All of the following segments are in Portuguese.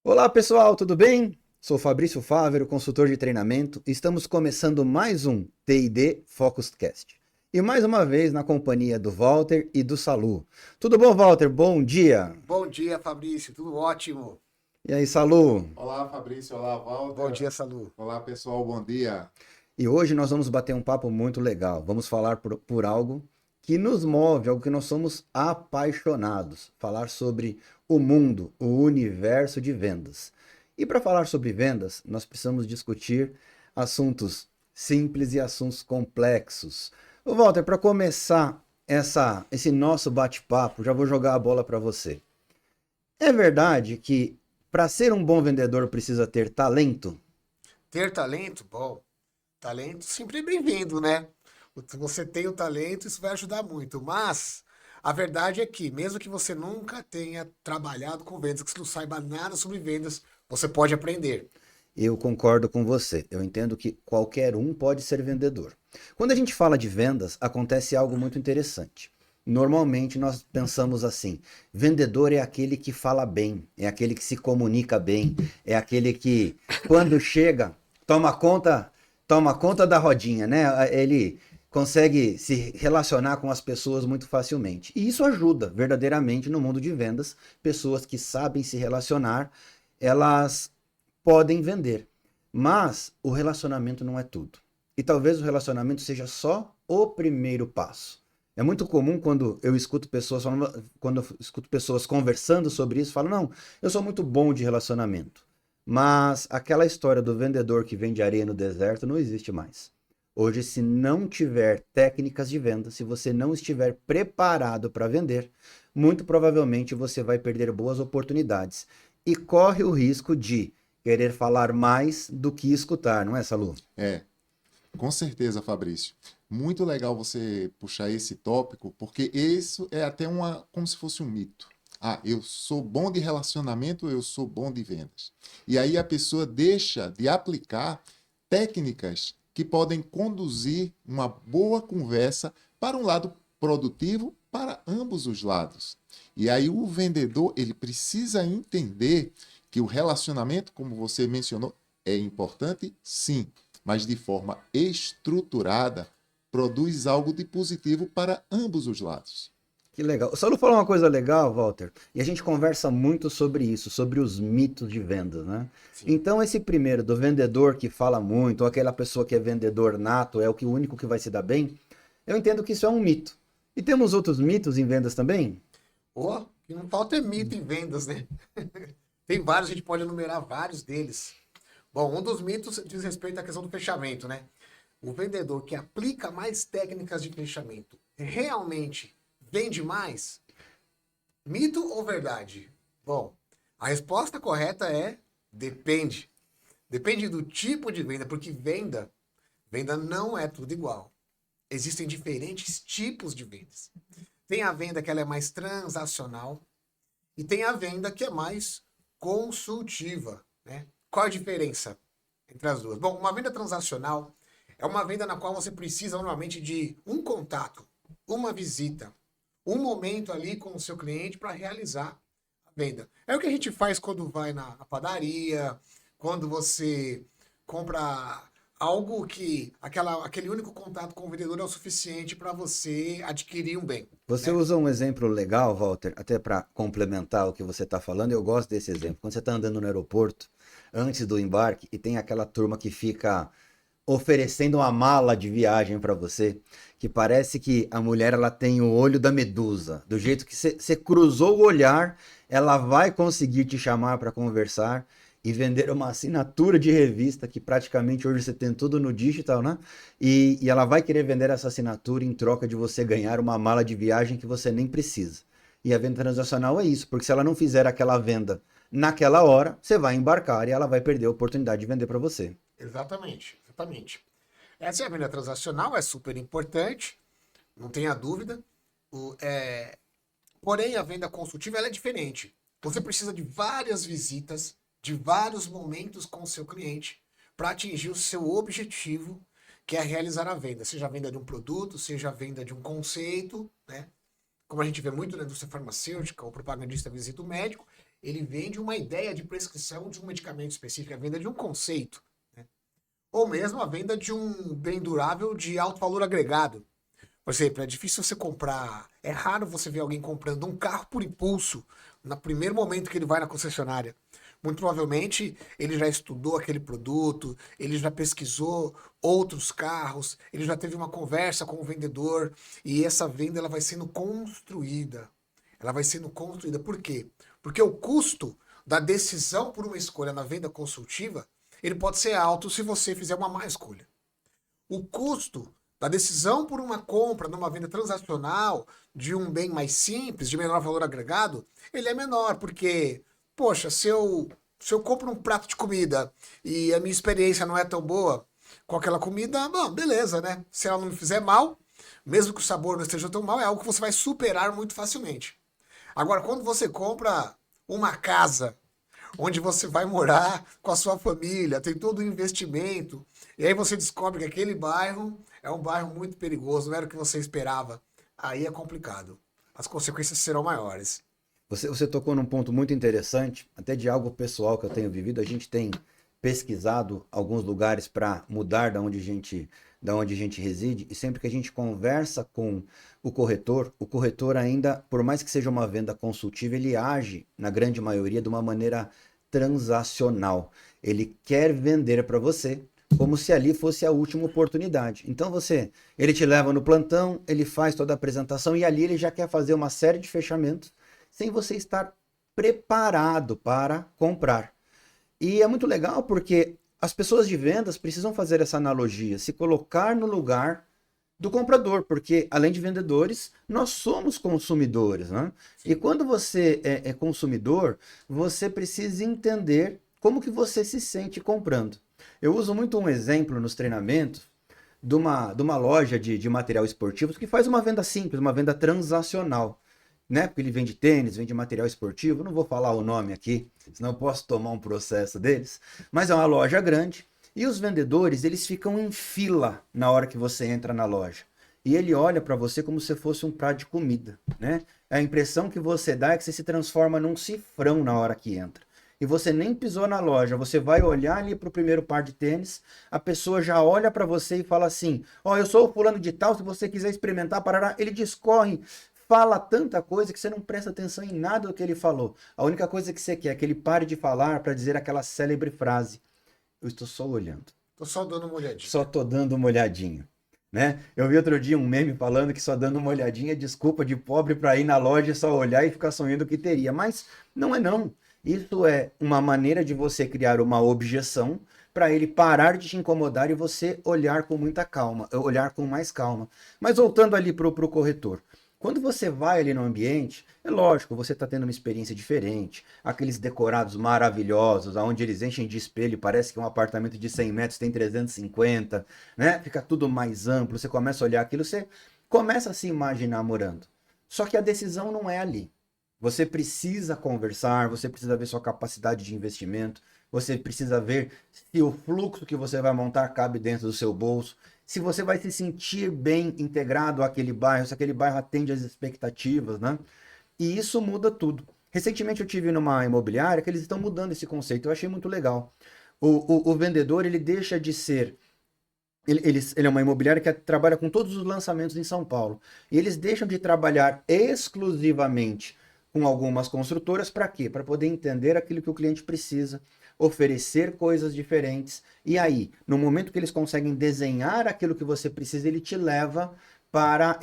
Olá pessoal, tudo bem? Sou Fabrício Fávero, consultor de treinamento, e estamos começando mais um TD Focuscast. E mais uma vez na companhia do Walter e do Salu. Tudo bom, Walter? Bom dia! Bom dia, Fabrício. Tudo ótimo. E aí, Salu? Olá, Fabrício. Olá, Bom Walter. dia, Salu. Olá, pessoal. Bom dia. E hoje nós vamos bater um papo muito legal. Vamos falar por algo que nos move, algo que nós somos apaixonados. Falar sobre o mundo, o universo de vendas. E para falar sobre vendas, nós precisamos discutir assuntos simples e assuntos complexos. Ô Walter, para começar esse nosso bate-papo, já vou jogar a bola para você. É verdade que para ser um bom vendedor precisa ter talento? Ter talento? Bom, talento sempre é bem-vindo, né? Se você tem o talento, isso vai ajudar muito. Mas a verdade é que, mesmo que você nunca tenha trabalhado com vendas, que você não saiba nada sobre vendas, você pode aprender. Eu concordo com você. Eu entendo que qualquer um pode ser vendedor. Quando a gente fala de vendas, acontece algo muito interessante. Normalmente nós pensamos assim: vendedor é aquele que fala bem, é aquele que se comunica bem, é aquele que, quando chega, toma conta, toma conta da rodinha, né? Ele consegue se relacionar com as pessoas muito facilmente. E isso ajuda verdadeiramente no mundo de vendas. Pessoas que sabem se relacionar, elas podem vender. Mas o relacionamento não é tudo. E talvez o relacionamento seja só o primeiro passo. É muito comum quando eu escuto pessoas conversando sobre isso, falam, não, eu sou muito bom de relacionamento. Mas aquela história do vendedor que vende areia no deserto não existe mais. Hoje, se não tiver técnicas de venda, se você não estiver preparado para vender, muito provavelmente você vai perder boas oportunidades e corre o risco de querer falar mais do que escutar, não é, Salu? É, com certeza, Fabrício. Muito legal você puxar esse tópico, porque isso é até como se fosse um mito. Ah, eu sou bom de relacionamento, eu sou bom de vendas. E aí a pessoa deixa de aplicar técnicas que podem conduzir uma boa conversa para um lado produtivo para ambos os lados. E aí o vendedor, ele precisa entender que o relacionamento, como você mencionou, é importante, sim, mas de forma estruturada, produz algo de positivo para ambos os lados. Que legal. O Salu falou uma coisa legal, Walter, e a gente conversa muito sobre isso, sobre os mitos de vendas, né? Sim. Então, esse primeiro, do vendedor que fala muito, ou aquela pessoa que é vendedor nato, é o único que vai se dar bem, eu entendo que isso é um mito. E temos outros mitos em vendas também? Oh, que não falta é mito em vendas, né? Tem vários, a gente pode enumerar vários deles. Bom, um dos mitos diz respeito à questão do fechamento, né? O vendedor que aplica mais técnicas de fechamento realmente vende mais? Mito ou verdade? Bom, a resposta correta é depende. Depende do tipo de venda, porque venda não é tudo igual. Existem diferentes tipos de vendas. Tem a venda que ela é mais transacional e tem a venda que é mais consultiva, né? Qual a diferença entre as duas? Bom, uma venda transacional é uma venda na qual você precisa normalmente de um contato, uma visita, um momento ali com o seu cliente para realizar a venda. É o que a gente faz quando vai na padaria, quando você compra algo que aquele único contato com o vendedor é o suficiente para você adquirir um bem, Você né? usa um exemplo legal, Walter, até para complementar o que você está falando. Eu gosto desse exemplo. Quando você está andando no aeroporto, antes do embarque, e tem aquela turma que fica oferecendo uma mala de viagem para você, que parece que a mulher ela tem o olho da medusa. Do jeito que você cruzou o olhar, ela vai conseguir te chamar para conversar e vender uma assinatura de revista que praticamente hoje você tem tudo no digital, né? E ela vai querer vender essa assinatura em troca de você ganhar uma mala de viagem que você nem precisa. E a venda transacional é isso, porque se ela não fizer aquela venda naquela hora, você vai embarcar e ela vai perder a oportunidade de vender para você. Exatamente, exatamente. Essa é a venda transacional, é super importante, não tenha dúvida. Porém, a venda consultiva ela é diferente. Você precisa de várias visitas, de vários momentos com o seu cliente para atingir o seu objetivo, que é realizar a venda. Seja a venda de um produto, seja a venda de um conceito, né? Como a gente vê muito na indústria farmacêutica, o propagandista visita o médico, ele vende uma ideia de prescrição de um medicamento específico, a venda de um conceito, né? Ou mesmo a venda de um bem durável de alto valor agregado. Por exemplo, é difícil você comprar, é raro você ver alguém comprando um carro por impulso no primeiro momento que ele vai na concessionária. Muito provavelmente ele já estudou aquele produto, ele já pesquisou outros carros, ele já teve uma conversa com o vendedor e essa venda ela vai sendo construída. Ela vai sendo construída. Por quê? Porque o custo da decisão por uma escolha na venda consultiva, ele pode ser alto se você fizer uma má escolha. O custo da decisão por uma compra numa venda transacional de um bem mais simples, de menor valor agregado, ele é menor, porque, poxa, se eu compro um prato de comida e a minha experiência não é tão boa com aquela comida, bom, beleza, né? Se ela não me fizer mal, mesmo que o sabor não esteja tão mal, é algo que você vai superar muito facilmente. Agora, quando você compra uma casa onde você vai morar com a sua família, tem todo o investimento, e aí você descobre que aquele bairro é um bairro muito perigoso, não era o que você esperava. Aí é complicado. As consequências serão maiores. Você tocou num ponto muito interessante, até de algo pessoal que eu tenho vivido. A gente tem pesquisado alguns lugares para mudar da onde a gente reside, e sempre que a gente conversa com o corretor ainda, por mais que seja uma venda consultiva, ele age, na grande maioria, de uma maneira transacional. Ele quer vender para você como se ali fosse a última oportunidade. Então ele te leva no plantão, ele faz toda a apresentação e ali ele já quer fazer uma série de fechamentos sem você estar preparado para comprar. E é muito legal porque as pessoas de vendas precisam fazer essa analogia, se colocar no lugar do comprador, porque além de vendedores, nós somos consumidores, né? E quando você é consumidor, você precisa entender como que você se sente comprando. Eu uso muito um exemplo nos treinamentos de uma loja de material esportivo que faz uma venda simples, uma venda transacional, né? Porque ele vende tênis, vende material esportivo, não vou falar o nome aqui, senão eu posso tomar um processo deles, mas é uma loja grande e os vendedores, eles ficam em fila na hora que você entra na loja. E ele olha para você como se fosse um prato de comida, né? A impressão que você dá é que você se transforma num cifrão na hora que entra. E você nem pisou na loja, você vai olhar ali para o primeiro par de tênis, a pessoa já olha para você e fala assim: ó, eu sou o fulano de tal, se você quiser experimentar, parará. Ele discorre, fala tanta coisa que você não presta atenção em nada do que ele falou. A única coisa que você quer é que ele pare de falar para dizer aquela célebre frase: eu estou só olhando. Tô só dando uma olhadinha. Só tô dando uma olhadinha. Né? Eu vi outro dia um meme falando que só dando uma olhadinha é desculpa de pobre para ir na loja e só olhar e ficar sonhando que teria. Mas não é não. Isso é uma maneira de você criar uma objeção para ele parar de te incomodar e você olhar com muita calma, olhar com mais calma. Mas voltando ali pro corretor. Quando você vai ali no ambiente, é lógico, você está tendo uma experiência diferente. Aqueles decorados maravilhosos, onde eles enchem de espelho, parece que um apartamento de 100 metros tem 350, né? Fica tudo mais amplo, você começa a olhar aquilo, você começa a se imaginar morando. Só que a decisão não é ali. Você precisa conversar, você precisa ver sua capacidade de investimento, você precisa ver se o fluxo que você vai montar cabe dentro do seu bolso, se você vai se sentir bem integrado àquele bairro, se aquele bairro atende às expectativas, né? E isso muda tudo. Recentemente eu tive numa imobiliária que eles estão mudando esse conceito, eu achei muito legal. O vendedor, ele deixa de ser... Ele é uma imobiliária que trabalha com todos os lançamentos em São Paulo. E eles deixam de trabalhar exclusivamente com algumas construtoras para quê? Para poder entender aquilo que o cliente precisa, oferecer coisas diferentes. E aí, no momento que eles conseguem desenhar aquilo que você precisa, ele te leva para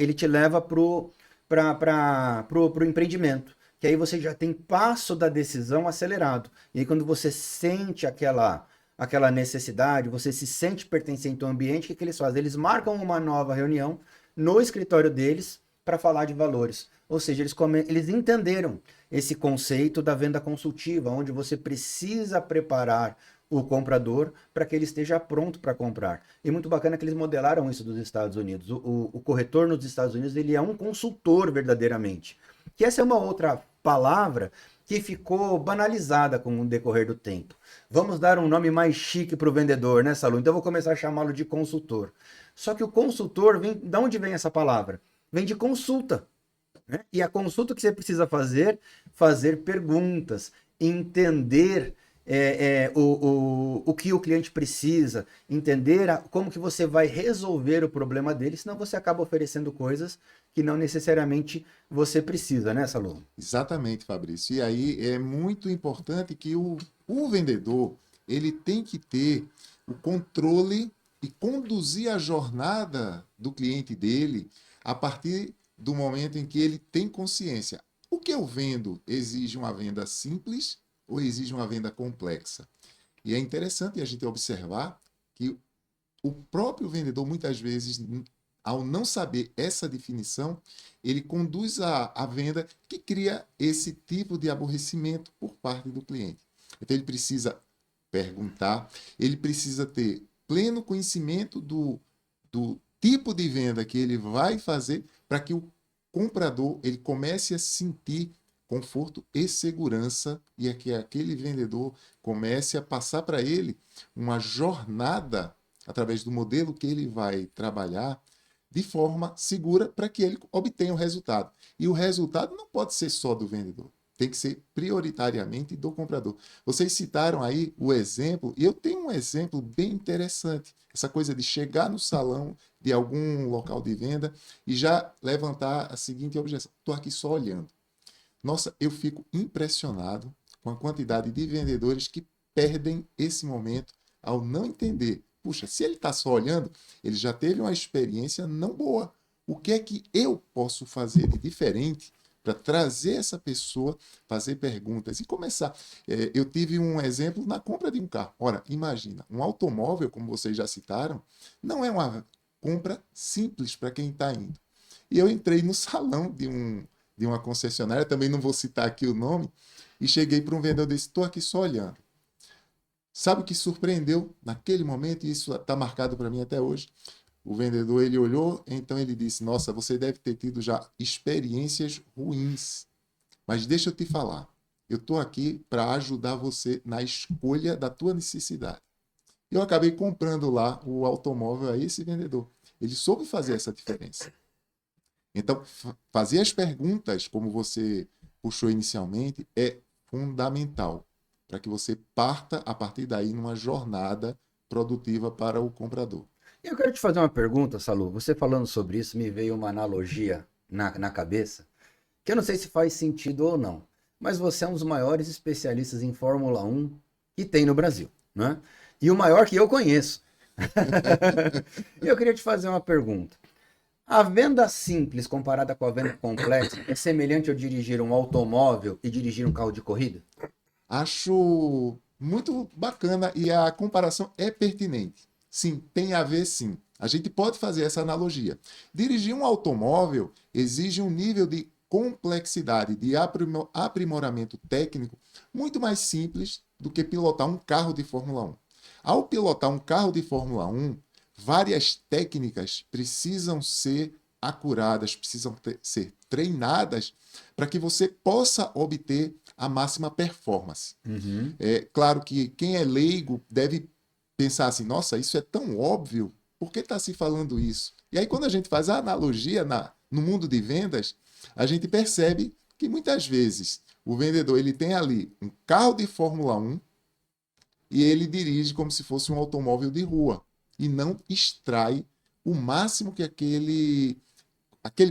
pro empreendimento. Que aí você já tem passo da decisão acelerado. E aí quando você sente aquela necessidade, você se sente pertencente ao ambiente, o que eles fazem? Eles marcam uma nova reunião no escritório deles para falar de valores. Ou seja, eles entenderam esse conceito da venda consultiva, onde você precisa preparar o comprador para que ele esteja pronto para comprar. E muito bacana que eles modelaram isso dos Estados Unidos. O corretor nos Estados Unidos, ele é um consultor verdadeiramente. Que essa é uma outra palavra que ficou banalizada com o decorrer do tempo. Vamos dar um nome mais chique para o vendedor, né, Salu? Então eu vou começar a chamá-lo de consultor. Só que o consultor, de onde vem essa palavra? Vem de consulta. Né? E a consulta que você precisa fazer perguntas. entender o que o cliente precisa, entender como que você vai resolver o problema dele, senão você acaba oferecendo coisas que não necessariamente você precisa, né, Salom? Exatamente, Fabrício. E aí é muito importante que o vendedor ele tem que ter o controle e conduzir a jornada do cliente dele a partir do momento em que ele tem consciência. O que eu vendo exige uma venda simples ou exige uma venda complexa? E é interessante a gente observar que o próprio vendedor, muitas vezes, ao não saber essa definição, ele conduz a venda que cria esse tipo de aborrecimento por parte do cliente. Então, ele precisa perguntar, ele precisa ter pleno conhecimento do tipo de venda que ele vai fazer para que o comprador ele comece a sentir conforto e segurança e é que aquele vendedor comece a passar para ele uma jornada através do modelo que ele vai trabalhar de forma segura para que ele obtenha o resultado. E o resultado não pode ser só do vendedor, tem que ser prioritariamente do comprador. Vocês citaram aí o exemplo, e eu tenho um exemplo bem interessante. Essa coisa de chegar no salão de algum local de venda e já levantar a seguinte objeção: estou aqui só olhando. Nossa, eu fico impressionado com a quantidade de vendedores que perdem esse momento ao não entender. Puxa, se ele está só olhando, ele já teve uma experiência não boa. O que é que eu posso fazer de diferente para trazer essa pessoa, fazer perguntas e começar? Eu tive um exemplo na compra de um carro. Ora, imagina, um automóvel, como vocês já citaram, não é uma compra simples para quem está indo. E eu entrei no salão de uma concessionária, também não vou citar aqui o nome, e cheguei para um vendedor e disse: estou aqui só olhando. Sabe o que surpreendeu naquele momento, e isso está marcado para mim até hoje? O vendedor, ele olhou, então ele disse: nossa, você deve ter tido já experiências ruins, mas deixa eu te falar, eu estou aqui para ajudar você na escolha da tua necessidade. Eu acabei comprando lá o automóvel a esse vendedor. Ele soube fazer essa diferença. Então, fazer as perguntas, como você puxou inicialmente, é fundamental para que você parta a partir daí numa jornada produtiva para o comprador. Eu quero te fazer uma pergunta, Salu. Você falando sobre isso, me veio uma analogia na cabeça, que eu não sei se faz sentido ou não, mas você é um dos maiores especialistas em Fórmula 1 que tem no Brasil, né? E o maior que eu conheço. E eu queria te fazer uma pergunta. A venda simples comparada com a venda complexa é semelhante ao dirigir um automóvel e dirigir um carro de corrida? Acho muito bacana e a comparação é pertinente. Sim, tem a ver sim. A gente pode fazer essa analogia. Dirigir um automóvel exige um nível de complexidade, de aprimoramento técnico muito mais simples do que pilotar um carro de Fórmula 1. Ao pilotar um carro de Fórmula 1, várias técnicas precisam ser acuradas, precisam ser treinadas para que você possa obter a máxima performance. Uhum. É claro que quem é leigo deve pensar assim: nossa, isso é tão óbvio, por que está se falando isso? E aí, quando a gente faz a analogia no mundo de vendas, a gente percebe que muitas vezes o vendedor ele tem ali um carro de Fórmula 1 e ele dirige como se fosse um automóvel de rua e não extrai o máximo que aquele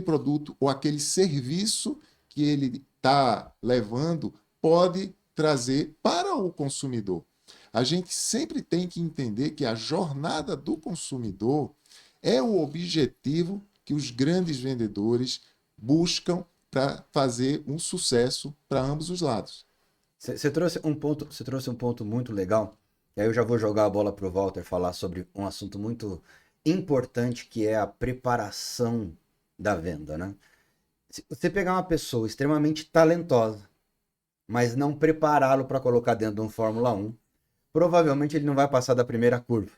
produto ou aquele serviço que ele está levando pode trazer para o consumidor. A gente sempre tem que entender que a jornada do consumidor é o objetivo que os grandes vendedores buscam para fazer um sucesso para ambos os lados. Você trouxe um ponto muito legal, e aí eu já vou jogar a bola para o Walter falar sobre um assunto muito importante, que é a preparação da venda, né? Se você pegar uma pessoa extremamente talentosa, mas não prepará-lo para colocar dentro de um Fórmula 1, provavelmente ele não vai passar da primeira curva,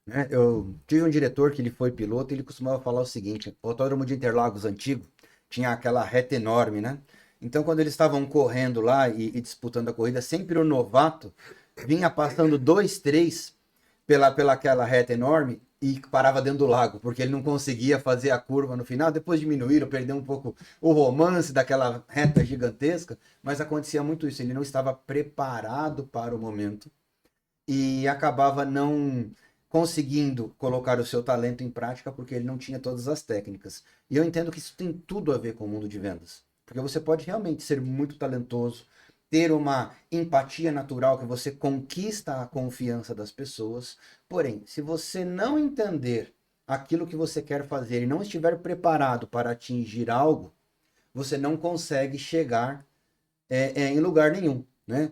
né? Eu tive um diretor que ele foi piloto e ele costumava falar o seguinte: o Autódromo de Interlagos antigo tinha aquela reta enorme, né? Então, quando eles estavam correndo lá e disputando a corrida, sempre o novato vinha passando 2, 3 pela aquela reta enorme e parava dentro do lago, porque ele não conseguia fazer a curva no final. Depois diminuíram, perdeu um pouco o romance daquela reta gigantesca, mas acontecia muito isso. Ele não estava preparado para o momento e acabava não conseguindo colocar o seu talento em prática porque ele não tinha todas as técnicas. E eu entendo que isso tem tudo a ver com o mundo de vendas, porque você pode realmente ser muito talentoso, ter uma empatia natural que você conquista a confiança das pessoas, porém, se você não entender aquilo que você quer fazer e não estiver preparado para atingir algo, você não consegue chegar em lugar nenhum, né?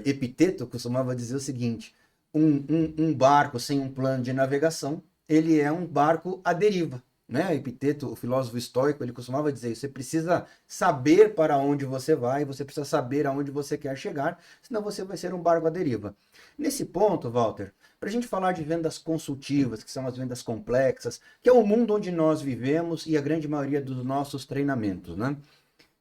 Epiteto costumava dizer o seguinte: um barco sem um plano de navegação, ele é um barco à deriva, né? Epiteto, o filósofo estoico, ele costumava dizer isso: você precisa saber para onde você vai, você precisa saber aonde você quer chegar, senão você vai ser um barco à deriva. Nesse ponto, Walter, para a gente falar de vendas consultivas, que são as vendas complexas, que é o mundo onde nós vivemos e a grande maioria dos nossos treinamentos, né?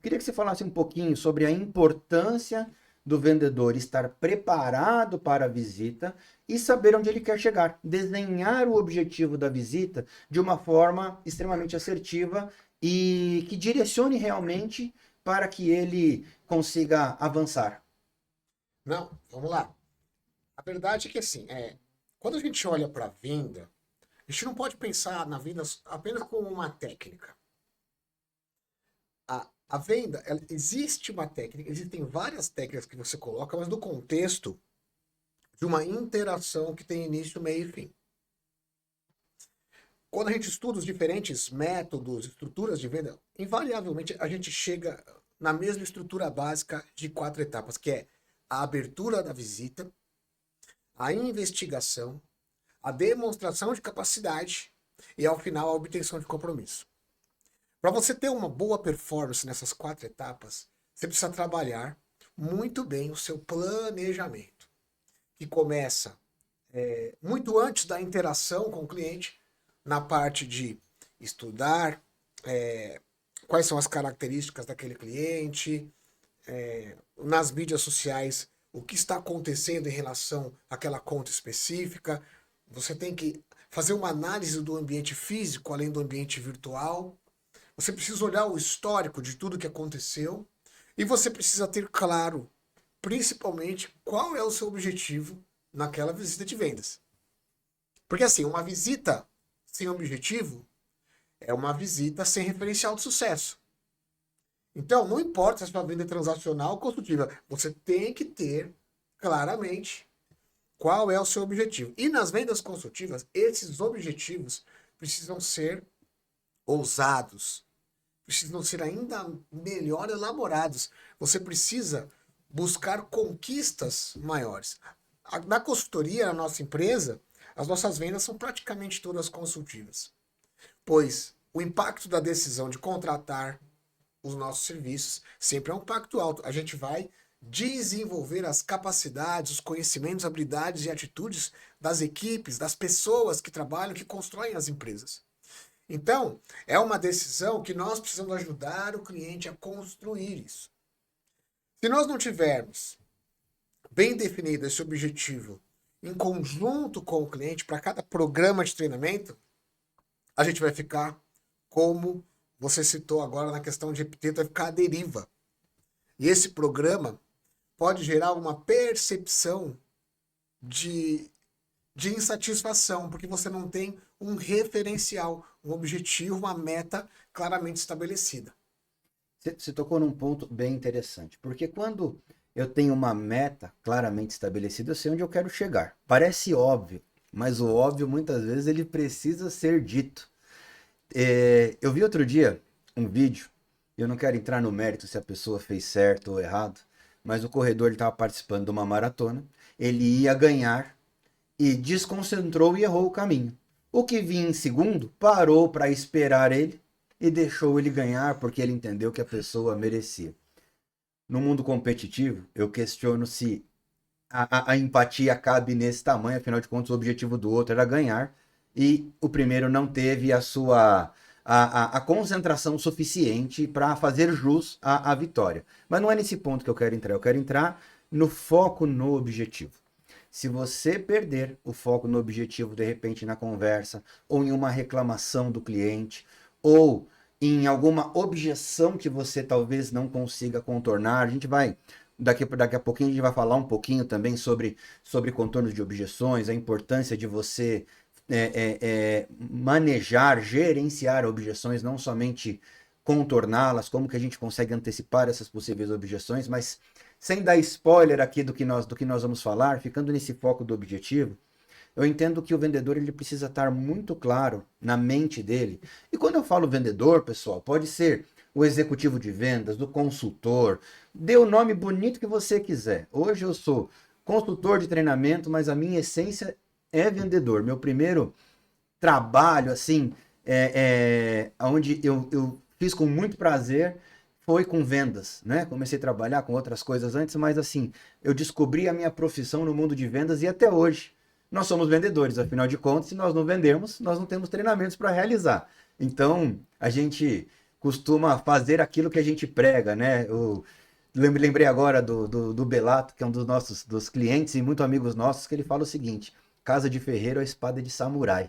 Queria que você falasse um pouquinho sobre a importância do vendedor estar preparado para a visita e saber onde ele quer chegar. Desenhar o objetivo da visita de uma forma extremamente assertiva e que direcione realmente para que ele consiga avançar. Não, vamos lá. A verdade é que assim, quando a gente olha para a venda, a gente não pode pensar na venda apenas como uma técnica. A venda, existe uma técnica, existem várias técnicas que você coloca, mas no contexto de uma interação que tem início, meio e fim. Quando a gente estuda os diferentes métodos, estruturas de venda, invariavelmente a gente chega na mesma estrutura básica de 4 etapas, que é a abertura da visita, a investigação, a demonstração de capacidade e, ao final, a obtenção de compromisso. Para você ter uma boa performance nessas 4 etapas, você precisa trabalhar muito bem o seu planejamento, que começa muito antes da interação com o cliente, na parte de estudar quais são as características daquele cliente, nas mídias sociais, o que está acontecendo em relação àquela conta específica. Você tem que fazer uma análise do ambiente físico, além do ambiente virtual. Você precisa olhar o histórico de tudo que aconteceu e você precisa ter claro, principalmente, qual é o seu objetivo naquela visita de vendas. Porque assim, uma visita sem objetivo é uma visita sem referencial de sucesso. Então, não importa se a sua venda é transacional ou consultiva, você tem que ter claramente qual é o seu objetivo. E nas vendas consultivas, esses objetivos precisam ser ousados, precisam ser ainda melhor elaborados. Você precisa buscar conquistas maiores. Na consultoria, na nossa empresa, as nossas vendas são praticamente todas consultivas, pois o impacto da decisão de contratar os nossos serviços sempre é um impacto alto. A gente vai desenvolver as capacidades, os conhecimentos, habilidades e atitudes das equipes, das pessoas que trabalham, que constroem as empresas. Então, é uma decisão que nós precisamos ajudar o cliente a construir isso. Se nós não tivermos bem definido esse objetivo em conjunto com o cliente para cada programa de treinamento, a gente vai ficar, como você citou agora na questão de epiteto, vai ficar à deriva. E esse programa pode gerar uma percepção de insatisfação, porque você não tem um referencial, um objetivo, uma meta claramente estabelecida. Você tocou num ponto bem interessante, porque quando eu tenho uma meta claramente estabelecida, eu sei onde eu quero chegar. Parece óbvio, mas o óbvio muitas vezes ele precisa ser dito. Eu vi outro dia um vídeo, eu não quero entrar no mérito se a pessoa fez certo ou errado, mas o corredor estava participando de uma maratona, ele ia ganhar e desconcentrou e errou o caminho. O que vinha em segundo parou para esperar ele e deixou ele ganhar porque ele entendeu que a pessoa merecia. No mundo competitivo, eu questiono se a empatia cabe nesse tamanho, afinal de contas o objetivo do outro era ganhar e o primeiro não teve a concentração suficiente para fazer jus à vitória. Mas não é nesse ponto que eu quero entrar no foco no objetivo. Se você perder o foco no objetivo, de repente, na conversa, ou em uma reclamação do cliente, ou em alguma objeção que você talvez não consiga contornar, a gente vai, daqui a pouquinho, a gente vai falar um pouquinho também sobre contornos de objeções, a importância de você manejar, gerenciar objeções, não somente contorná-las, como que a gente consegue antecipar essas possíveis objeções, mas sem dar spoiler aqui do que nós vamos falar, ficando nesse foco do objetivo, eu entendo que o vendedor ele precisa estar muito claro na mente dele. E quando eu falo vendedor, pessoal, pode ser o executivo de vendas, do consultor, dê o nome bonito que você quiser. Hoje eu sou consultor de treinamento, mas a minha essência é vendedor. Meu primeiro trabalho, assim, onde eu fiz com muito prazer, foi com vendas, né? Comecei a trabalhar com outras coisas antes, mas assim, eu descobri a minha profissão no mundo de vendas e até hoje nós somos vendedores. Afinal de contas, se nós não vendemos, nós não temos treinamentos para realizar. Então, a gente costuma fazer aquilo que a gente prega, né? Eu lembrei agora do Belato, que é um dos clientes e muito amigos nossos, que ele fala o seguinte: casa de ferreiro é espada de samurai.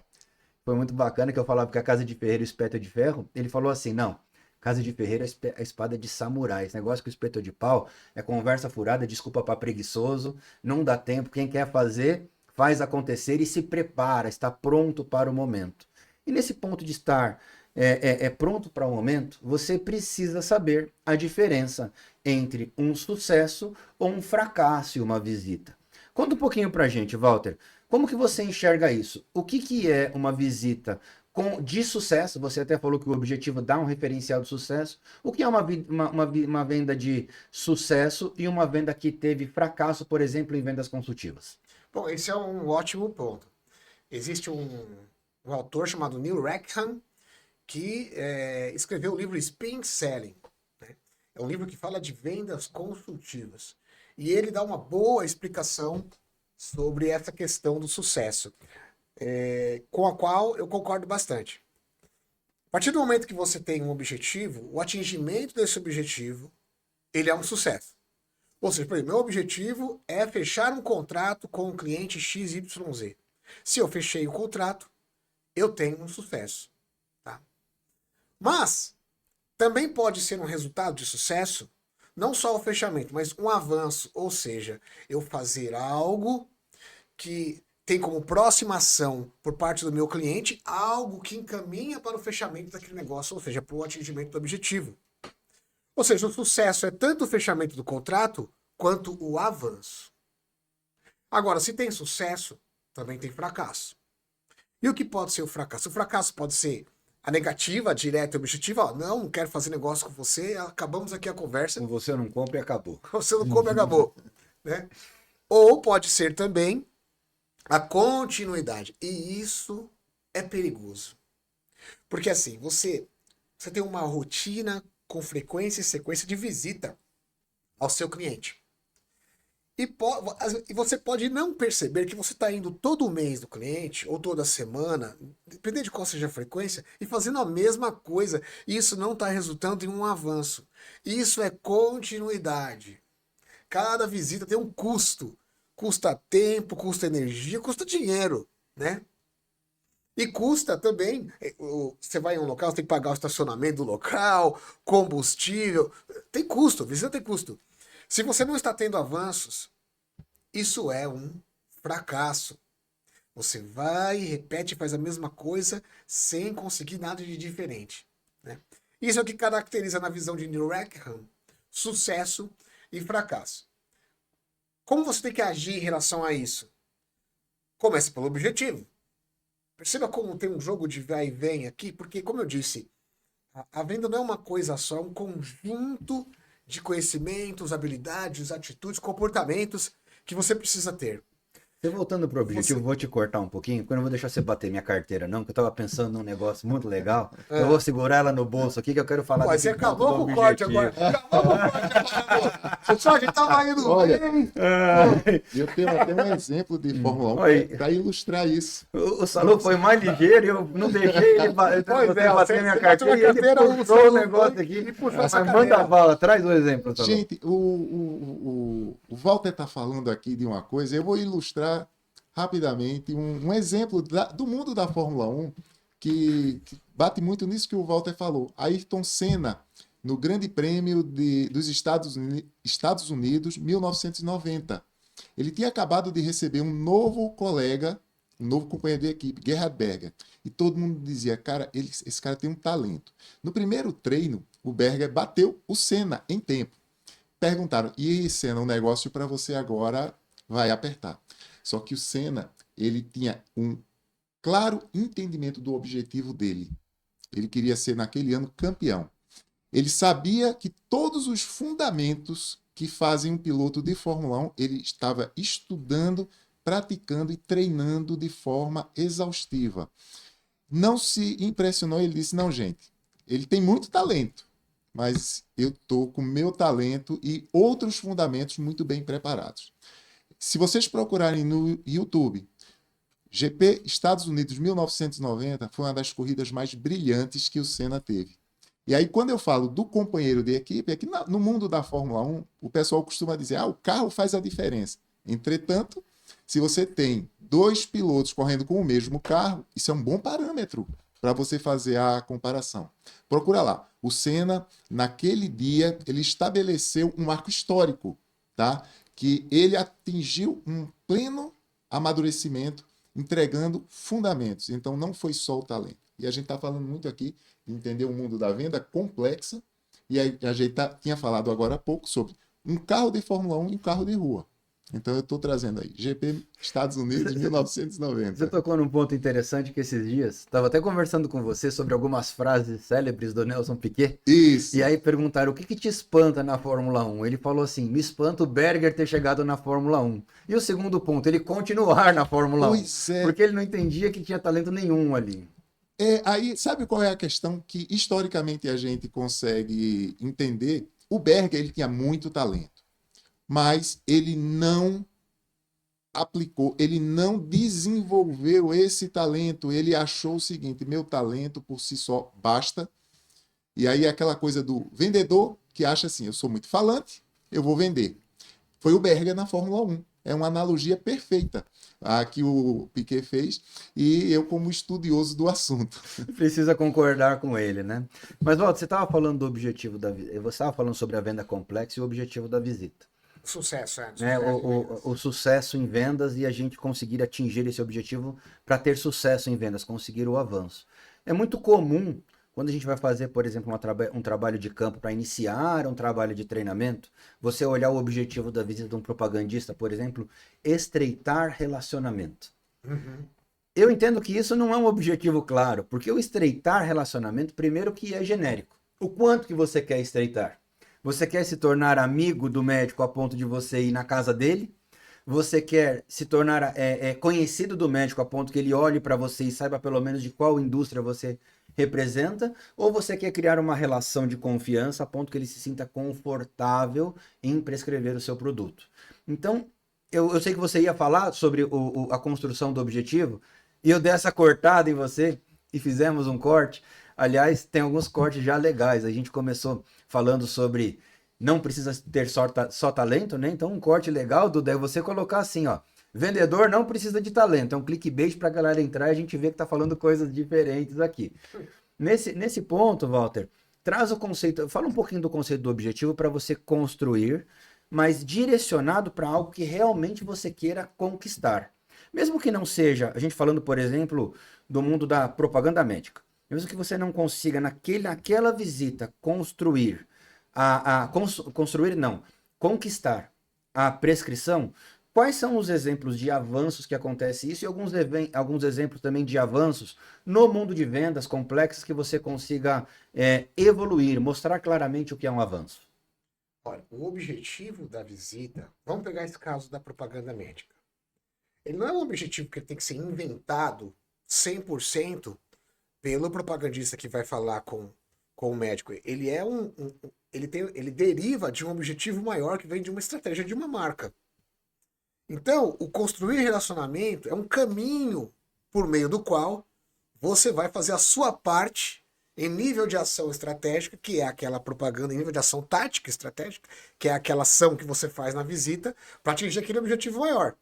Foi muito bacana que eu falava que a casa de ferreiro é espeto de ferro. Ele falou assim, não, casa de ferreiro é a espada de samurai. Esse negócio com espeto de pau é conversa furada, desculpa para preguiçoso, não dá tempo. Quem quer fazer, faz acontecer e se prepara, está pronto para o momento. E nesse ponto de estar pronto para o momento, você precisa saber a diferença entre um sucesso ou um fracasso em uma visita. Conta um pouquinho para a gente, Walter. Como que você enxerga isso? O que é uma visita de sucesso? Você até falou que o objetivo dá um referencial de sucesso. O que é uma venda de sucesso e uma venda que teve fracasso, por exemplo, em vendas consultivas? Bom, esse é um ótimo ponto. Existe um autor chamado Neil Rackham que escreveu o livro Spin Selling, né? É um livro que fala de vendas consultivas. E ele dá uma boa explicação sobre essa questão do sucesso, com a qual eu concordo bastante. A partir do momento que você tem um objetivo, o atingimento desse objetivo, ele é um sucesso. Ou seja, por exemplo, meu objetivo é fechar um contrato com um cliente XYZ. Se eu fechei o contrato, eu tenho um sucesso. Tá? Mas, também pode ser um resultado de sucesso não só o fechamento, mas um avanço, ou seja, eu fazer algo que tem como próxima ação por parte do meu cliente algo que encaminha para o fechamento daquele negócio, ou seja, para o atingimento do objetivo. Ou seja, o sucesso é tanto o fechamento do contrato quanto o avanço. Agora, se tem sucesso, também tem fracasso. E o que pode ser o fracasso? O fracasso pode ser a negativa, a direta e objetiva, ó, não quero fazer negócio com você, acabamos aqui a conversa. Com você não compra e acabou. Você não compra e acabou. Né? Ou pode ser também a continuidade. E isso é perigoso. Porque assim, você tem uma rotina com frequência e sequência de visita ao seu cliente. E você pode não perceber que você está indo todo mês do cliente, ou toda semana, dependendo de qual seja a frequência, e fazendo a mesma coisa. E isso não está resultando em um avanço. Isso é continuidade. Cada visita tem um custo. Custa tempo, custa energia, custa dinheiro, né? E custa também, você vai em um local, você tem que pagar o estacionamento do local, combustível, tem custo, visita tem custo. Se você não está tendo avanços, isso é um fracasso. Você vai, repete, faz a mesma coisa sem conseguir nada de diferente. Né? Isso é o que caracteriza na visão de Neil Rackham sucesso e fracasso. Como você tem que agir em relação a isso? Comece pelo objetivo. Perceba como tem um jogo de vai e vem aqui, porque, como eu disse, a venda não é uma coisa só, é um conjunto de conhecimentos, habilidades, atitudes, comportamentos que você precisa ter. Você voltando para o objetivo, vou te cortar um pouquinho, porque eu não vou deixar você bater minha carteira, não, que eu estava pensando num negócio muito legal. Eu vou segurar ela no bolso aqui, que eu quero falar desse você acabou com o corte agora. Acabou com o corte. Pessoal, a gente tava indo. Olha, eu tenho até um exemplo de Fórmula 1 para ilustrar isso. O Salu foi mais ligeiro e eu não deixei ele bater minha carteira e ele puxou o negócio aqui. Mas manda bala, traz o exemplo, Salu. Gente, o Walter está falando aqui de uma coisa, eu vou ilustrar rapidamente um exemplo do mundo da Fórmula 1 que bate muito nisso que o Walter falou. Ayrton Senna, no Grande Prêmio dos Estados Unidos, 1990. Ele tinha acabado de receber um novo colega, um novo companheiro de equipe, Gerhard Berger. E todo mundo dizia, cara, esse cara tem um talento. No primeiro treino, o Berger bateu o Senna em tempo. Perguntaram, e aí, Senna, um negócio para você agora vai apertar. Só que o Senna, ele tinha um claro entendimento do objetivo dele. Ele queria ser, naquele ano, campeão. Ele sabia que todos os fundamentos que fazem um piloto de Fórmula 1, ele estava estudando, praticando e treinando de forma exaustiva. Não se impressionou, ele disse, não, gente, ele tem muito talento, mas eu estou com meu talento e outros fundamentos muito bem preparados. Se vocês procurarem no YouTube, GP Estados Unidos 1990 foi uma das corridas mais brilhantes que o Senna teve. E aí, quando eu falo do companheiro de equipe, é que no mundo da Fórmula 1, o pessoal costuma dizer, o carro faz a diferença. Entretanto, se você tem dois pilotos correndo com o mesmo carro, isso é um bom parâmetro para você fazer a comparação. Procura lá. O Senna, naquele dia, ele estabeleceu um marco histórico, tá? Que ele atingiu um pleno amadurecimento, entregando fundamentos. Então, não foi só o talento. E a gente está falando muito aqui de entender o mundo da venda complexa. E aí, a gente tinha falado agora há pouco sobre um carro de Fórmula 1 e um carro de rua. Então, eu estou trazendo aí. GP Estados Unidos, 1990. Você tocou num ponto interessante que esses dias, estava até conversando com você sobre algumas frases célebres do Nelson Piquet. Isso. E aí perguntaram, o que te espanta na Fórmula 1? Ele falou assim, me espanta o Berger ter chegado na Fórmula 1. E o segundo ponto, ele continuar na Fórmula 1. Pois é. Porque ele não entendia que tinha talento nenhum ali. Aí, sabe qual é a questão que historicamente a gente consegue entender? O Berger, ele tinha muito talento, mas ele não aplicou, ele não desenvolveu esse talento. Ele achou o seguinte, meu talento por si só basta. E aí é aquela coisa do vendedor que acha assim, eu sou muito falante, eu vou vender. Foi o Berger na Fórmula 1. É uma analogia perfeita a que o Piquet fez e eu como estudioso do assunto. Precisa concordar com ele, né? Mas, Walter, você estava falando do objetivo da visita, você estava falando sobre a venda complexa e o objetivo da visita. Sucesso, Né? O sucesso em vendas e a gente conseguir atingir esse objetivo para ter sucesso em vendas, conseguir o avanço. É muito comum, quando a gente vai fazer, por exemplo, um trabalho de campo para iniciar um trabalho de treinamento, você olhar o objetivo da visita de um propagandista, por exemplo, estreitar relacionamento. Uhum. Eu entendo que isso não é um objetivo claro, porque o estreitar relacionamento, primeiro que é genérico. O quanto que você quer estreitar? Você quer se tornar amigo do médico a ponto de você ir na casa dele? Você quer se tornar conhecido do médico a ponto que ele olhe para você e saiba pelo menos de qual indústria você representa? Ou você quer criar uma relação de confiança a ponto que ele se sinta confortável em prescrever o seu produto? Então, eu sei que você ia falar sobre a construção do objetivo e eu dei essa cortada em você e fizemos um corte. Aliás, tem alguns cortes já legais. A gente começou falando sobre não precisa ter só talento, né? Então, um corte legal, Duda, é você colocar assim, ó. Vendedor não precisa de talento. É um clickbait para a galera entrar e a gente vê que tá falando coisas diferentes aqui. Nesse ponto, Walter, traz o conceito, fala um pouquinho do conceito do objetivo para você construir, mas direcionado para algo que realmente você queira conquistar. Mesmo que não seja, a gente falando, por exemplo, do mundo da propaganda médica. Mesmo que você não consiga naquela visita construir conquistar a prescrição, quais são os exemplos de avanços que acontece isso e alguns exemplos também de avanços no mundo de vendas complexas que você consiga evoluir, mostrar claramente o que é um avanço? Olha, o objetivo da visita, vamos pegar esse caso da propaganda médica. Ele não é um objetivo que tem que ser inventado 100% pelo propagandista que vai falar com o médico. Ele é ele deriva de um objetivo maior que vem de uma estratégia de uma marca. Então, o construir relacionamento é um caminho por meio do qual você vai fazer a sua parte em nível de ação estratégica, que é aquela propaganda, em nível de ação tática estratégica, que é aquela ação que você faz na visita para atingir aquele objetivo maior.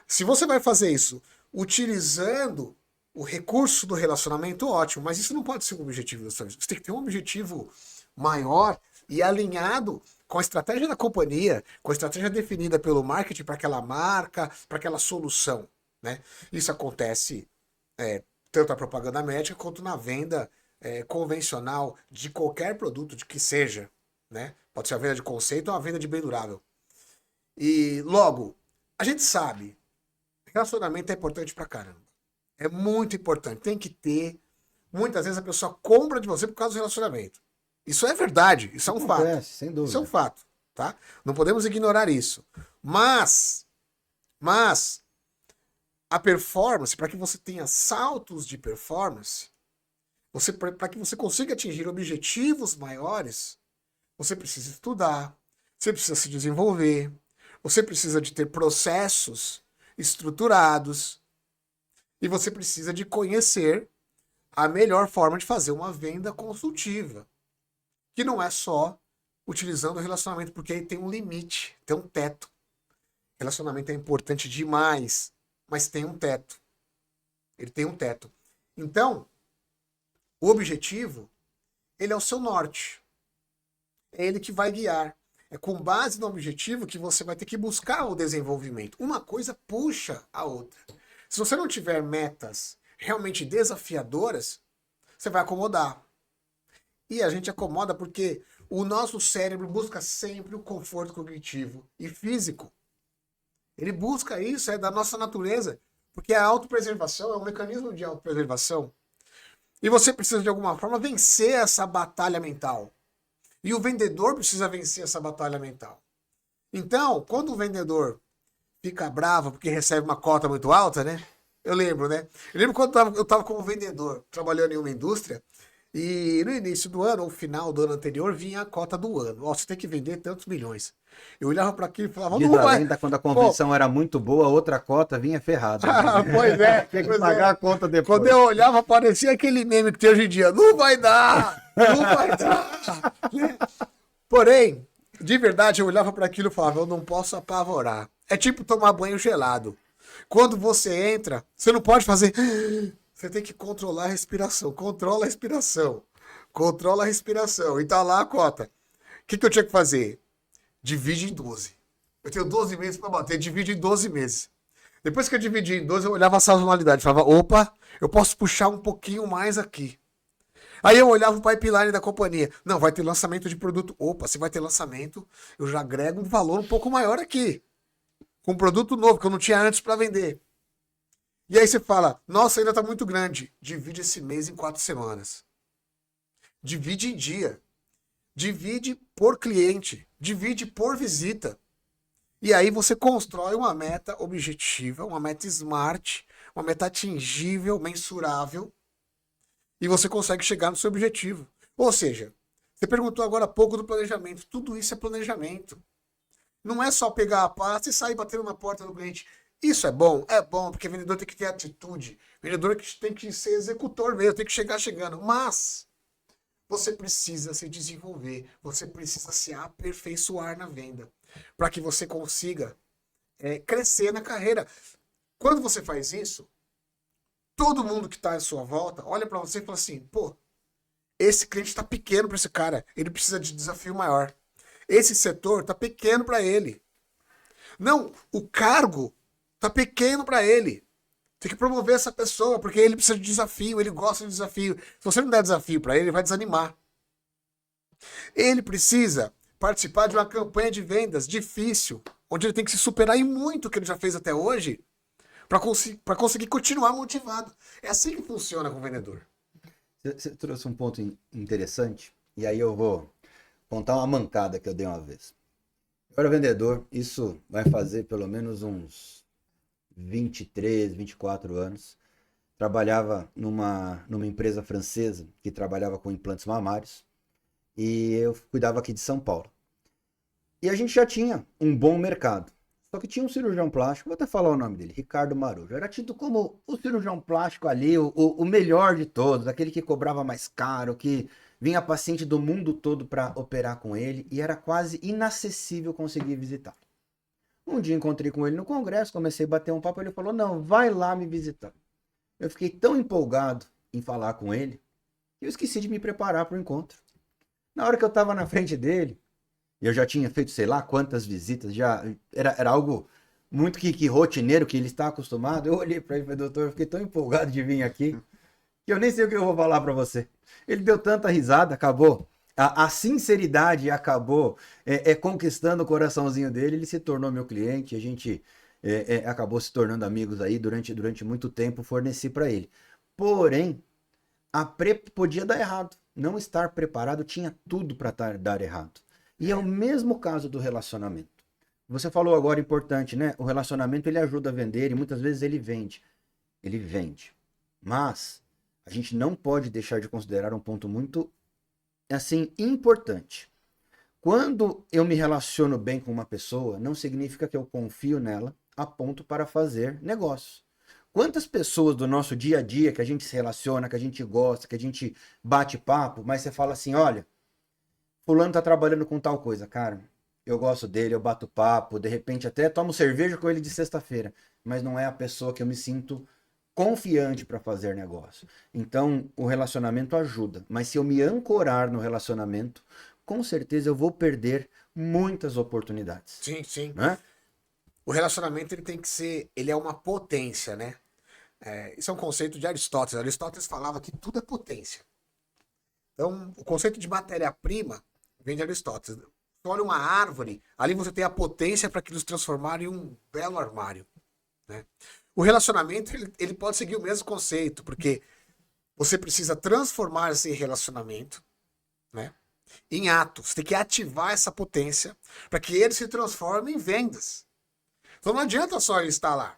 Se você vai fazer isso utilizando o recurso do relacionamento, ótimo, mas isso não pode ser um objetivo da sua vida. Você tem que ter um objetivo maior e alinhado com a estratégia da companhia, com a estratégia definida pelo marketing para aquela marca, para aquela solução, né? Isso acontece tanto na propaganda médica quanto na venda convencional de qualquer produto, de que seja, né? Pode ser a venda de conceito ou a venda de bem durável. E logo, a gente sabe, relacionamento é importante pra caramba. É muito importante, tem que ter. Muitas vezes a pessoa compra de você por causa do relacionamento. Isso é verdade, isso é um fato. Acontece, sem Isso é dúvida. um fato, tá? Não podemos ignorar isso. Mas a performance, para que você tenha saltos de performance, para que você consiga atingir objetivos maiores, você precisa estudar, você precisa se desenvolver, você precisa de ter processos estruturados e você precisa de conhecer a melhor forma de fazer uma venda consultiva, que não é só utilizando o relacionamento, porque aí tem um limite, tem um teto. Relacionamento é importante demais, mas tem um teto. Ele tem um teto. Então, o objetivo, ele é o seu norte. É ele que vai guiar. É com base no objetivo que você vai ter que buscar o desenvolvimento. Uma coisa puxa a outra. Se você não tiver metas realmente desafiadoras, você vai acomodar. E a gente acomoda porque o nosso cérebro busca sempre o conforto cognitivo e físico. Ele busca isso, é da nossa natureza. Porque a autopreservação é um mecanismo de autopreservação. E você precisa, de alguma forma, vencer essa batalha mental. E o vendedor precisa vencer essa batalha mental. Então, quando o vendedor fica bravo porque recebe uma cota muito alta, né? Eu lembro, né? Eu lembro quando eu estava como vendedor, trabalhando em uma indústria, e no início do ano, ou final do ano anterior, vinha a cota do ano. Ó, você tem que vender tantos milhões. Eu olhava para aquilo e falava, Diz não a vai. lenda, quando a convenção era muito boa, outra cota vinha ferrada. Pois é. Tinha que Pois pagar é. a conta depois. Quando eu olhava, parecia aquele meme que tem hoje em dia. Não vai dar! Não vai dar! Né? Porém, de verdade, eu olhava para aquilo e falava, eu não posso apavorar. É tipo tomar banho gelado. Quando você entra, você não pode fazer... Você tem que controlar a respiração. Controla a respiração. Controla a respiração. E tá lá a cota. O que eu tinha que fazer? Divide em 12. Eu tenho 12 meses para bater. Divide em 12 meses. Depois que eu dividi em 12, eu olhava a sazonalidade. Falava, opa, eu posso puxar um pouquinho mais aqui. Aí eu olhava o pipeline da companhia. Não, vai ter lançamento de produto. Opa, se vai ter lançamento, eu já agrego um valor um pouco maior aqui. Com um produto novo que eu não tinha antes para vender. E aí você fala, nossa, ainda está muito grande. Divide esse mês em 4 semanas. Divide em dia. Divide por cliente. Divide por visita. E aí você constrói uma meta objetiva, uma meta smart, uma meta atingível, mensurável. E você consegue chegar no seu objetivo. Ou seja, você perguntou agora há pouco do planejamento. Tudo isso é planejamento. Não é só pegar a pasta e sair batendo na porta do cliente. Isso é bom, porque vendedor tem que ter atitude. Vendedor tem que ser executor mesmo, tem que chegar chegando. Mas você precisa se desenvolver, você precisa se aperfeiçoar na venda, para que você consiga crescer na carreira. Quando você faz isso, todo mundo que está à sua volta olha para você e fala assim, pô, esse cliente está pequeno para esse cara, ele precisa de desafio maior. Esse setor está pequeno para ele. Não, o cargo tá pequeno para ele. Tem que promover essa pessoa, porque ele precisa de desafio, ele gosta de desafio. Se você não der desafio para ele, ele vai desanimar. Ele precisa participar de uma campanha de vendas difícil, onde ele tem que se superar em muito que ele já fez até hoje, para conseguir continuar motivado. É assim que funciona com o vendedor. Você trouxe um ponto interessante, e aí eu vou contar uma mancada que eu dei uma vez. Eu era vendedor, isso vai fazer pelo menos uns 23, 24 anos. Trabalhava numa empresa francesa que trabalhava com implantes mamários e eu cuidava aqui de São Paulo. E a gente já tinha um bom mercado. Só que tinha um cirurgião plástico, vou até falar o nome dele, Ricardo Marujo. Era tido como o cirurgião plástico ali, o melhor de todos, aquele que cobrava mais caro, que vinha paciente do mundo todo para operar com ele e era quase inacessível conseguir visitar. Um Um dia encontrei com ele no congresso, comecei a bater um papo, ele falou, não, vai lá me visitar. Eu fiquei tão empolgado em falar com ele, que eu esqueci de me preparar para o encontro. Na hora que eu estava na frente dele, eu já tinha feito sei lá quantas visitas, já era algo muito que rotineiro, que ele está acostumado. Eu olhei para ele e falei, doutor, eu fiquei tão empolgado de vir aqui, que eu nem sei o que eu vou falar para você. Ele deu tanta risada, acabou. A sinceridade acabou conquistando o coraçãozinho dele, ele se tornou meu cliente, a gente acabou se tornando amigos aí durante muito tempo, forneci para ele. Porém, podia dar errado. Não estar preparado tinha tudo para dar errado. E é o mesmo caso do relacionamento. Você falou agora importante, né? O relacionamento ele ajuda a vender e muitas vezes ele vende. Ele vende. Mas a gente não pode deixar de considerar um ponto muito assim importante. Quando eu me relaciono bem com uma pessoa, não significa que eu confio nela a ponto para fazer negócio. Quantas pessoas do nosso dia a dia que a gente se relaciona, que a gente gosta, que a gente bate papo, mas você fala assim, olha, fulano tá trabalhando com tal coisa, cara, eu gosto dele, eu bato papo, de repente até tomo cerveja com ele de sexta-feira, mas não é a pessoa que eu me sinto confiante para fazer negócio. Então, o relacionamento ajuda, mas se eu me ancorar no relacionamento, com certeza eu vou perder muitas oportunidades. Sim, sim. Né? O relacionamento ele tem que ser, ele é uma potência, né? Isso é um conceito de Aristóteles. Aristóteles falava que tudo é potência. Então, o conceito de matéria-prima vem de Aristóteles. Você olha uma árvore, ali você tem a potência para aquilo se transformar em um belo armário. Né? O relacionamento ele pode seguir o mesmo conceito, porque você precisa transformar esse relacionamento, né, em ato. Você tem que ativar essa potência para que ele se transforme em vendas. Então não adianta só ele estar lá.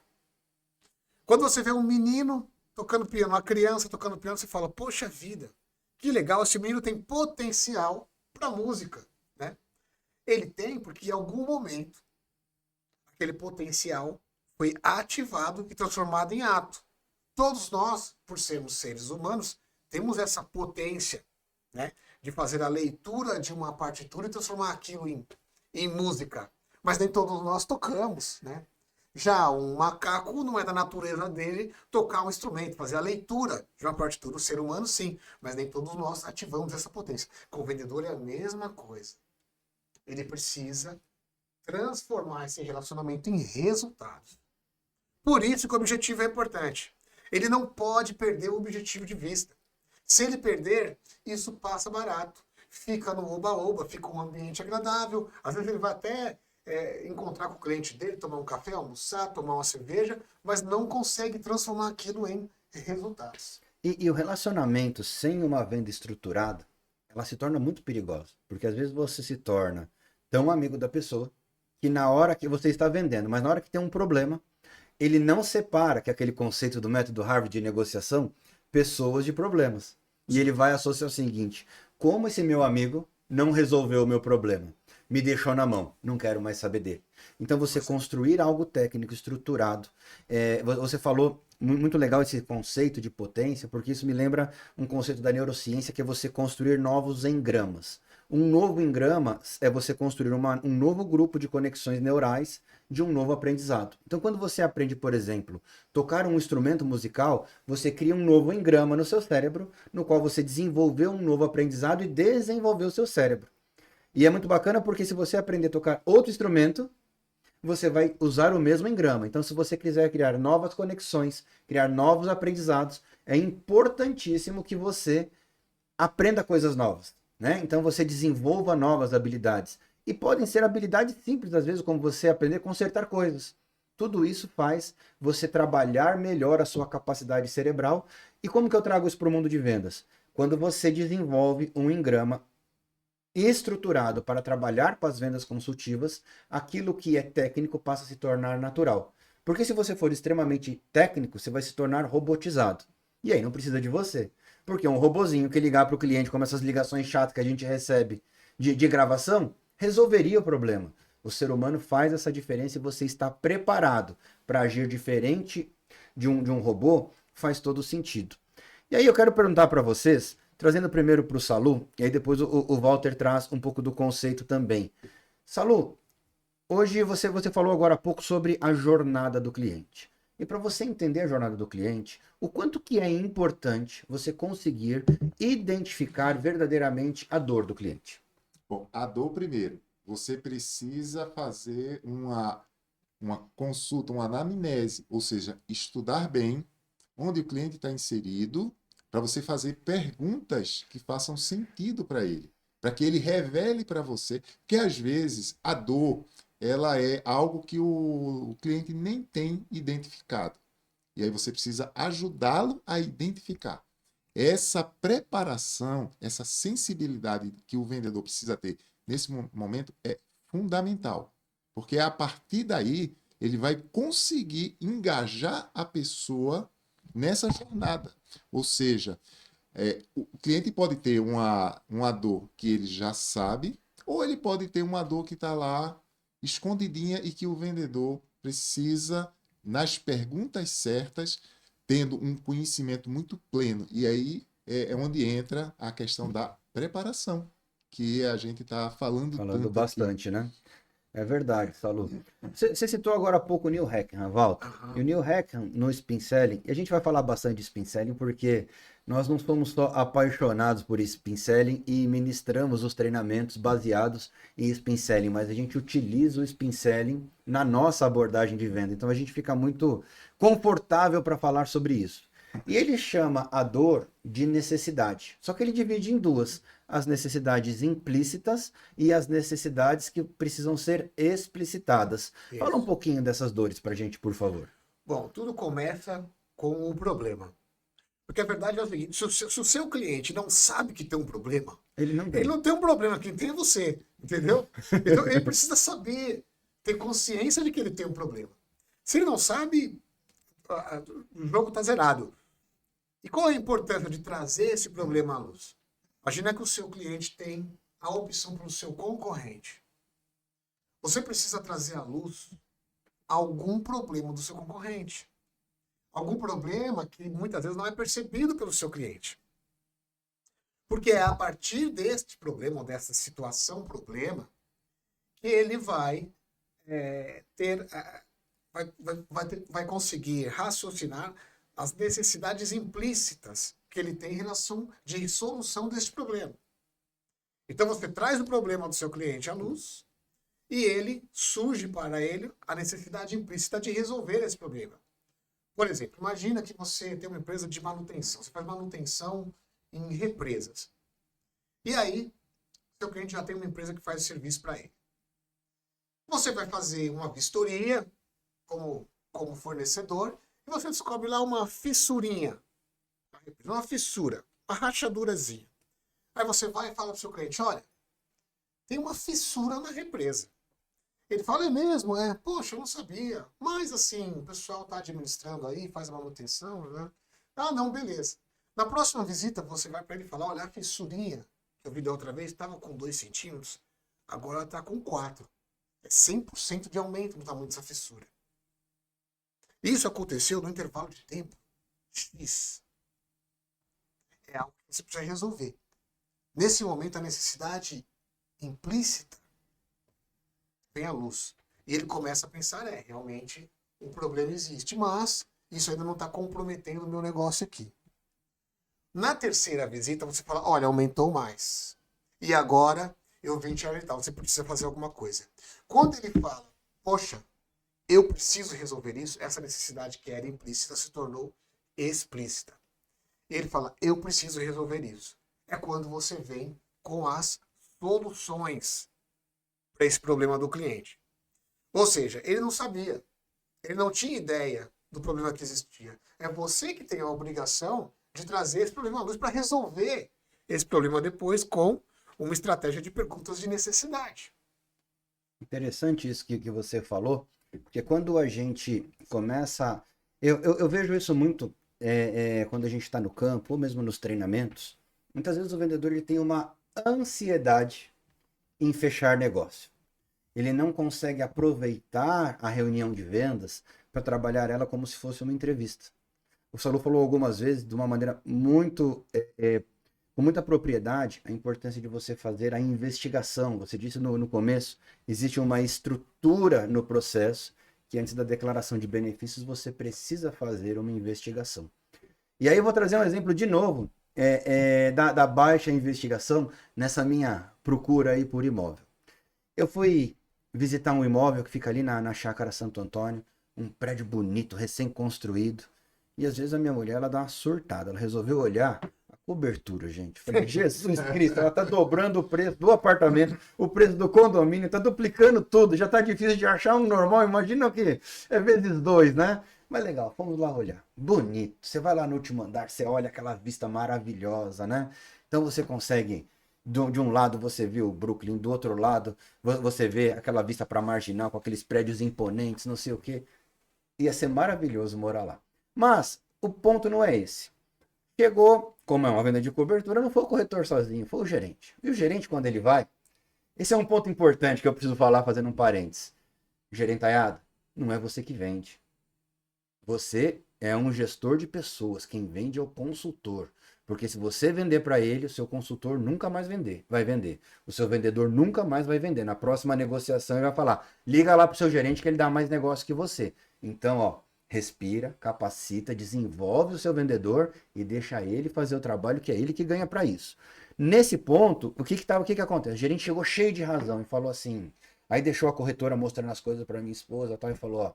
Quando você vê um menino tocando piano, uma criança tocando piano, você fala, poxa vida, que legal, esse menino tem potencial para música. Né? Ele tem porque em algum momento aquele potencial foi ativado e transformado em ato. Todos nós, por sermos seres humanos, temos essa potência, né, de fazer a leitura de uma partitura e transformar aquilo em música. Mas nem todos nós tocamos, né? Já um macaco não é da natureza dele tocar um instrumento, fazer a leitura de uma partitura. O ser humano sim, mas nem todos nós ativamos essa potência. Com o vendedor é a mesma coisa. Ele precisa transformar esse relacionamento em resultados. Por isso que o objetivo é importante. Ele não pode perder o objetivo de vista. Se ele perder, isso passa barato. Fica no oba-oba, fica um ambiente agradável. Às vezes ele vai até encontrar com o cliente dele, tomar um café, almoçar, tomar uma cerveja, mas não consegue transformar aquilo em resultados. E o relacionamento sem uma venda estruturada, ela se torna muito perigosa. Porque às vezes você se torna tão amigo da pessoa que na hora que você está vendendo, mas na hora que tem um problema, ele não separa, que é aquele conceito do método Harvard de negociação, pessoas de problemas. E ele vai associar o seguinte, como esse meu amigo não resolveu o meu problema? Me deixou na mão, não quero mais saber dele. Então você construir algo técnico, estruturado. Você falou muito legal esse conceito de potência, porque isso me lembra um conceito da neurociência, que é você construir novos engramas. Um novo engrama é você construir um novo grupo de conexões neurais de um novo aprendizado. Então, quando você aprende, por exemplo, tocar um instrumento musical, você cria um novo engrama no seu cérebro, no qual você desenvolveu um novo aprendizado e desenvolveu o seu cérebro. E é muito bacana porque se você aprender a tocar outro instrumento, você vai usar o mesmo engrama. Então, se você quiser criar novas conexões, criar novos aprendizados, é importantíssimo que você aprenda coisas novas. Né? Então você desenvolva novas habilidades. E podem ser habilidades simples, às vezes, como você aprender a consertar coisas. Tudo isso faz você trabalhar melhor a sua capacidade cerebral. E como que eu trago isso para o mundo de vendas? Quando você desenvolve um engrama estruturado para trabalhar com as vendas consultivas, aquilo que é técnico passa a se tornar natural. Porque se você for extremamente técnico, você vai se tornar robotizado. E aí não precisa de você. Porque um robozinho que ligar para o cliente, como essas ligações chatas que a gente recebe de gravação, resolveria o problema. O ser humano faz essa diferença e você está preparado para agir diferente de um robô, faz todo sentido. E aí eu quero perguntar para vocês, trazendo primeiro para o Salu, e aí depois o Walter traz um pouco do conceito também. Salu, Hoje você falou agora há pouco sobre a jornada do cliente. E para você entender a jornada do cliente, o quanto que é importante você conseguir identificar verdadeiramente a dor do cliente? Bom, a dor primeiro. Você precisa fazer uma consulta, uma anamnese, ou seja, estudar bem onde o cliente está inserido, para você fazer perguntas que façam sentido para ele, para que ele revele para você, que às vezes a dor ela é algo que o cliente nem tem identificado. E aí você precisa ajudá-lo a identificar. Essa preparação, essa sensibilidade que o vendedor precisa ter nesse momento é fundamental. Porque a partir daí ele vai conseguir engajar a pessoa nessa jornada. Ou seja, o cliente pode ter uma dor que ele já sabe, ou ele pode ter uma dor que está lá escondidinha e que o vendedor precisa, nas perguntas certas, tendo um conhecimento muito pleno. E aí é onde entra a questão da preparação, que a gente está falando Falando tanto aqui. bastante, né? É verdade, Salu. Você citou agora há pouco o Neil Hackham, Walter. E o Aham. Neil Hackham no spin selling, e a gente vai falar bastante de spin selling porque nós não somos só apaixonados por spin selling e ministramos os treinamentos baseados em spin selling, mas a gente utiliza o spin selling na nossa abordagem de venda. Então a gente fica muito confortável para falar sobre isso. E ele chama a dor de necessidade. Só que ele divide em duas: as necessidades implícitas e as necessidades que precisam ser explicitadas. Fala um Isso. pouquinho dessas dores pra gente, por favor. Bom, tudo começa com o problema. Porque a verdade é o seguinte: se o seu cliente não sabe que tem um problema, Ele não ele tem. não tem um problema, quem tem é você, entendeu? Então ele precisa saber, ter consciência de que ele tem um problema. Se ele não sabe, o jogo está zerado. E qual é a importância de trazer esse problema à luz? Imagina que o seu cliente tem a opção para o seu concorrente. Você precisa trazer à luz algum problema do seu concorrente. Algum problema que muitas vezes não é percebido pelo seu cliente. Porque é a partir deste problema, ou dessa situação problema, que ele vai ter, vai conseguir raciocinar as necessidades implícitas que ele tem em relação de solução deste problema. Então você traz o problema do seu cliente à luz e ele surge para ele a necessidade implícita de resolver esse problema. Por exemplo, imagina que você tem uma empresa de manutenção, você faz manutenção em represas. E aí, seu cliente já tem uma empresa que faz serviço para ele. Você vai fazer uma vistoria como fornecedor e você descobre lá uma fissurinha, uma fissura, uma rachadurazinha. Aí você vai e fala para o seu cliente: olha, tem uma fissura na represa. Ele fala: é mesmo? É, poxa, eu não sabia. Mas assim, o pessoal está administrando aí, faz a manutenção, né? Ah, não, beleza. Na próxima visita, você vai para ele e fala: olha, a fissurinha que eu vi da outra vez estava com 2 centímetros, agora ela está com 4. É 100% de aumento no tamanho dessa fissura. Isso aconteceu no intervalo de tempo X. É algo que você precisa resolver. Nesse momento, a necessidade implícita vem à luz. E ele começa a pensar: realmente o problema existe, mas isso ainda não está comprometendo o meu negócio aqui. Na terceira visita, você fala: olha, aumentou mais. E agora eu vim te alertar, você precisa fazer alguma coisa. Quando ele fala: poxa, eu preciso resolver isso, essa necessidade que era implícita se tornou explícita. Ele fala: eu preciso resolver isso. É quando você vem com as soluções para esse problema do cliente. Ou seja, ele não sabia, ele não tinha ideia do problema que existia. É você que tem a obrigação de trazer esse problema à luz para resolver esse problema depois com uma estratégia de perguntas de necessidade. Interessante isso que você falou, porque quando a gente começa. Eu vejo isso muito quando a gente está no campo, ou mesmo nos treinamentos. Muitas vezes o vendedor ele tem uma ansiedade em fechar negócio. Ele não consegue aproveitar a reunião de vendas para trabalhar ela como se fosse uma entrevista. O Salu falou algumas vezes de uma maneira muito com muita propriedade a importância de você fazer a investigação. Você disse no começo, existe uma estrutura no processo que antes da declaração de benefícios você precisa fazer uma investigação. E aí eu vou trazer um exemplo de novo da baixa investigação nessa minha procura aí por imóvel. Eu fui visitar um imóvel que fica ali na Chácara Santo Antônio, um prédio bonito, recém-construído, e às vezes a minha mulher ela dá uma surtada, ela resolveu olhar a cobertura, gente. Falei, Jesus Cristo, ela tá dobrando o preço do apartamento, o preço do condomínio, tá duplicando tudo, já tá difícil de achar um normal, imagina o que é vezes 2, né? Mas legal, vamos lá olhar. Bonito. Você vai lá no último andar, você olha aquela vista maravilhosa, né? Então você consegue, de um lado você vê o Brooklyn, do outro lado você vê aquela vista para Marginal, com aqueles prédios imponentes, não sei o quê. Ia ser maravilhoso morar lá. Mas o ponto não é esse. Chegou, como é uma venda de cobertura, não foi o corretor sozinho, foi o gerente. E o gerente, quando ele vai, esse é um ponto importante que eu preciso falar fazendo um parênteses. Gerentaiado, não é você que vende. Você é um gestor de pessoas, quem vende é o consultor. Porque se você vender para ele, o seu consultor nunca mais vai vender. O seu vendedor nunca mais vai vender. Na próxima negociação ele vai falar, liga lá pro seu gerente que ele dá mais negócio que você. Então, ó, respira, capacita, desenvolve o seu vendedor e deixa ele fazer o trabalho que é ele que ganha para isso. Nesse ponto, o que acontece? O gerente chegou cheio de razão e falou assim, aí deixou a corretora mostrando as coisas para minha esposa tal, e falou, ó,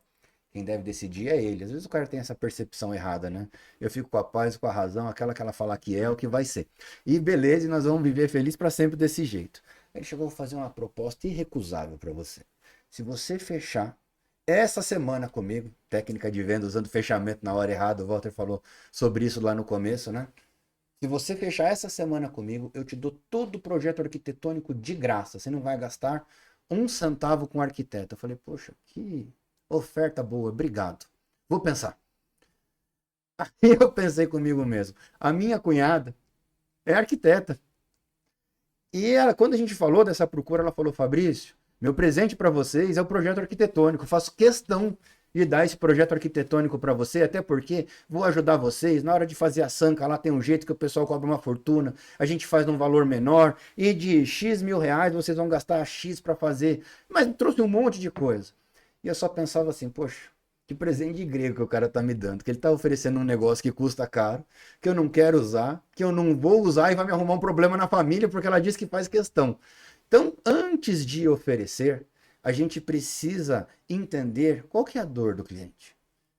quem deve decidir é ele. Às vezes o cara tem essa percepção errada, né? Eu fico com a paz, com a razão, aquela que ela falar que é o que vai ser. E beleza, e nós vamos viver feliz para sempre desse jeito. Ele chegou a fazer uma proposta irrecusável para você. Se você fechar essa semana comigo, técnica de venda usando fechamento na hora errada, o Walter falou sobre isso lá no começo, né? Se você fechar essa semana comigo, eu te dou todo o projeto arquitetônico de graça. Você não vai gastar um centavo com arquiteto. Eu falei, poxa, que oferta boa, obrigado. Vou pensar. Aí eu pensei comigo mesmo. A minha cunhada é arquiteta. E ela, quando a gente falou dessa procura, ela falou, Fabrício, meu presente para vocês é o projeto arquitetônico. Faço questão de dar esse projeto arquitetônico para você, até porque vou ajudar vocês. Na hora de fazer a sanca, lá tem um jeito que o pessoal cobra uma fortuna, a gente faz num valor menor, e de X mil reais vocês vão gastar X para fazer. Mas trouxe um monte de coisa. E eu só pensava assim, poxa, que presente de grego que o cara tá me dando, que ele tá oferecendo um negócio que custa caro, que eu não quero usar, que eu não vou usar e vai me arrumar um problema na família porque ela disse que faz questão. Então, antes de oferecer, a gente precisa entender qual que é a dor do cliente.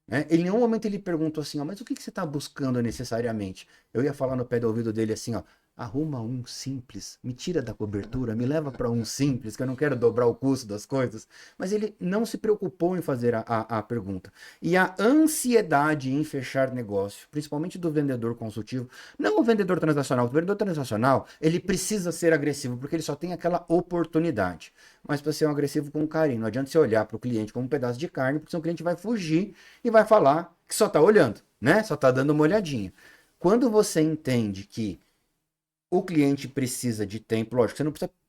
Né? Em nenhum momento ele perguntou assim, ó, mas o que você está buscando necessariamente? Eu ia falar no pé do ouvido dele assim, ó, arruma um simples, me tira da cobertura, me leva para um simples, que eu não quero dobrar o custo das coisas. Mas ele não se preocupou em fazer a pergunta. E a ansiedade em fechar negócio, principalmente do vendedor consultivo, não o vendedor transacional. O vendedor transacional, ele precisa ser agressivo, porque ele só tem aquela oportunidade. Mas para ser um agressivo com carinho, não adianta você olhar para o cliente como um pedaço de carne, porque senão o cliente vai fugir e vai falar que só está olhando, né? Só está dando uma olhadinha. Quando você entende que o cliente precisa de tempo, lógico,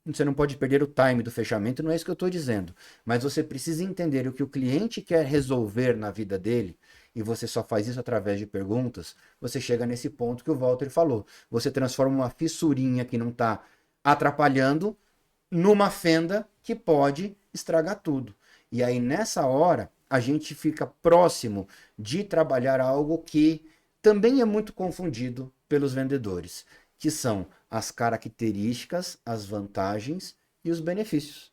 você não pode perder o time do fechamento, não é isso que eu estou dizendo. Mas você precisa entender o que o cliente quer resolver na vida dele, e você só faz isso através de perguntas, você chega nesse ponto que o Walter falou. Você transforma uma fissurinha que não está atrapalhando numa fenda que pode estragar tudo. E aí, nessa hora, a gente fica próximo de trabalhar algo que também é muito confundido pelos vendedores, que são as características, as vantagens e os benefícios.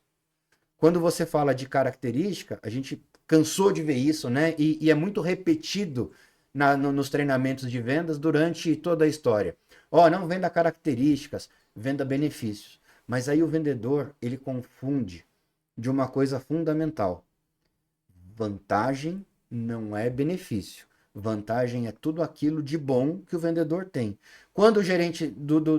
Quando você fala de característica, a gente cansou de ver isso, né? E é muito repetido nos treinamentos de vendas durante toda a história. Ó, não venda características, venda benefícios. Mas aí o vendedor, ele confunde de uma coisa fundamental. Vantagem não é benefício. Vantagem é tudo aquilo de bom que o vendedor tem. Quando o gerente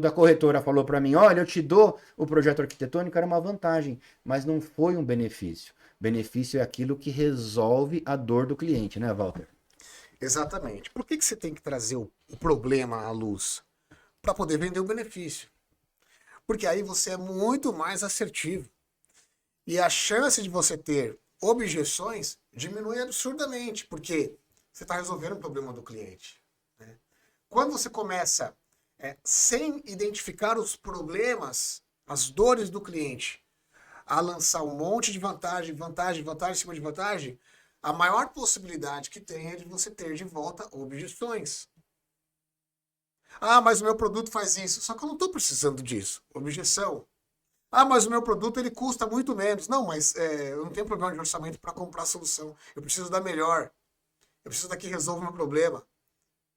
da corretora falou para mim, olha, eu te dou o projeto arquitetônico, era uma vantagem, mas não foi um benefício. Benefício é aquilo que resolve a dor do cliente, né, Walter? Exatamente. Por que você tem que trazer o problema à luz? Para poder vender o benefício. Porque aí você é muito mais assertivo. E a chance de você ter objeções diminui absurdamente, porque você está resolvendo o problema do cliente. Né? Quando você começa sem identificar os problemas, as dores do cliente, a lançar um monte de vantagem, vantagem, vantagem em cima de vantagem, a maior possibilidade que tem é de você ter de volta objeções. Ah, mas o meu produto faz isso. Só que eu não estou precisando disso. Objeção. Ah, mas o meu produto ele custa muito menos. Não, mas eu não tenho problema de orçamento para comprar a solução. Eu preciso da melhor. Eu preciso da que resolva o meu problema.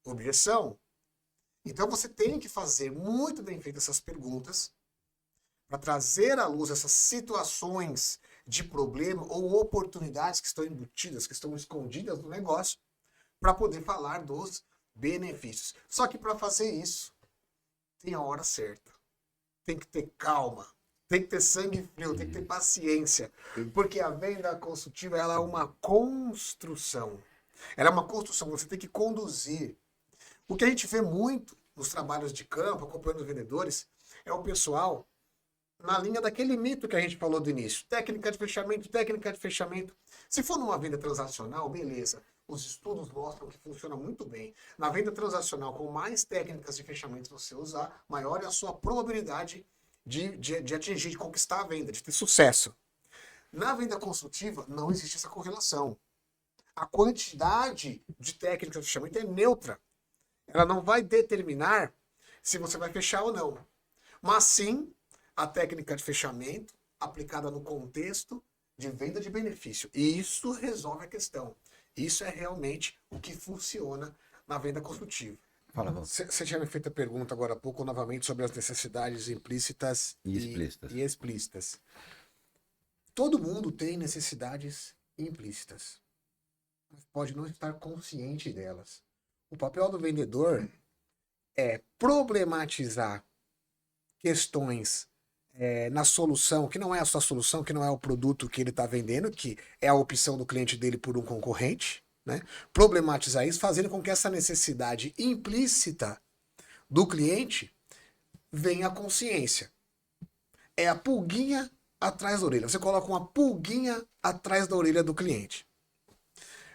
Objeção. Então você tem que fazer muito bem feitas essas perguntas para trazer à luz essas situações de problema ou oportunidades que estão embutidas, que estão escondidas no negócio, para poder falar dos benefícios. Só que para fazer isso, tem a hora certa. Tem que ter calma. Tem que ter sangue frio, tem que ter paciência. Porque a venda consultiva ela é uma construção. Ela é uma construção, você tem que conduzir. O que a gente vê muito nos trabalhos de campo, acompanhando os vendedores, é o pessoal na linha daquele mito que a gente falou do início. Técnica de fechamento, técnica de fechamento. Se for numa venda transacional, beleza. Os estudos mostram que funciona muito bem. Na venda transacional, com mais técnicas de fechamento você usar, maior é a sua probabilidade de atingir, de conquistar a venda, de ter sucesso. Na venda consultiva, não existe essa correlação. A quantidade de técnicas de fechamento é neutra. Ela não vai determinar se você vai fechar ou não. Mas sim, a técnica de fechamento aplicada no contexto de venda de benefício. E isso resolve a questão. Isso é realmente o que funciona na venda consultiva. Fala, Você tinha me feito a pergunta agora há pouco, novamente, sobre as necessidades implícitas e explícitas. Todo mundo tem necessidades implícitas, mas pode não estar consciente delas. O papel do vendedor é problematizar questões na solução, que não é a sua solução, que não é o produto que ele está vendendo, que é a opção do cliente dele por um concorrente, né? Problematizar isso, fazendo com que essa necessidade implícita do cliente venha à consciência. É a pulguinha atrás da orelha. Você coloca uma pulguinha atrás da orelha do cliente.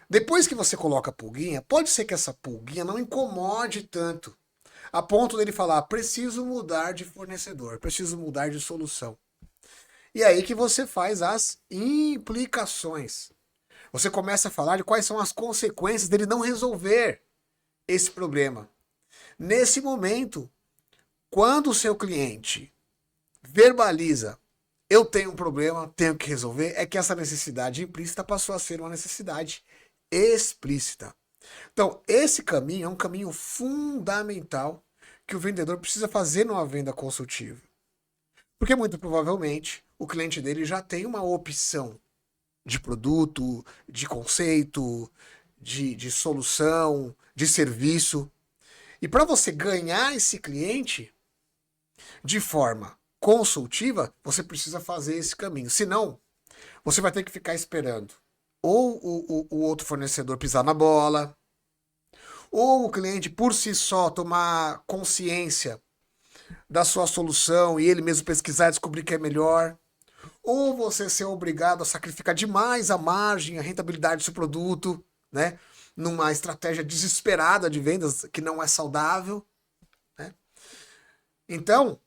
Depois que você coloca a pulguinha, pode ser que essa pulguinha não incomode tanto, a ponto dele falar, preciso mudar de fornecedor, preciso mudar de solução. E aí que você faz as implicações. Você começa a falar de quais são as consequências dele não resolver esse problema. Nesse momento, quando o seu cliente verbaliza, eu tenho um problema, tenho que resolver, é que essa necessidade implícita passou a ser uma necessidade explícita. Então, esse caminho é um caminho fundamental que o vendedor precisa fazer numa venda consultiva. Porque muito provavelmente o cliente dele já tem uma opção de produto, de conceito, de solução, de serviço. E para você ganhar esse cliente de forma consultiva, você precisa fazer esse caminho. Senão, você vai ter que ficar esperando ou o outro fornecedor pisar na bola, ou o cliente por si só tomar consciência da sua solução e ele mesmo pesquisar e descobrir que é melhor, ou você ser obrigado a sacrificar demais a margem, a rentabilidade do seu produto, né? Numa estratégia desesperada de vendas que não é saudável, né? Então,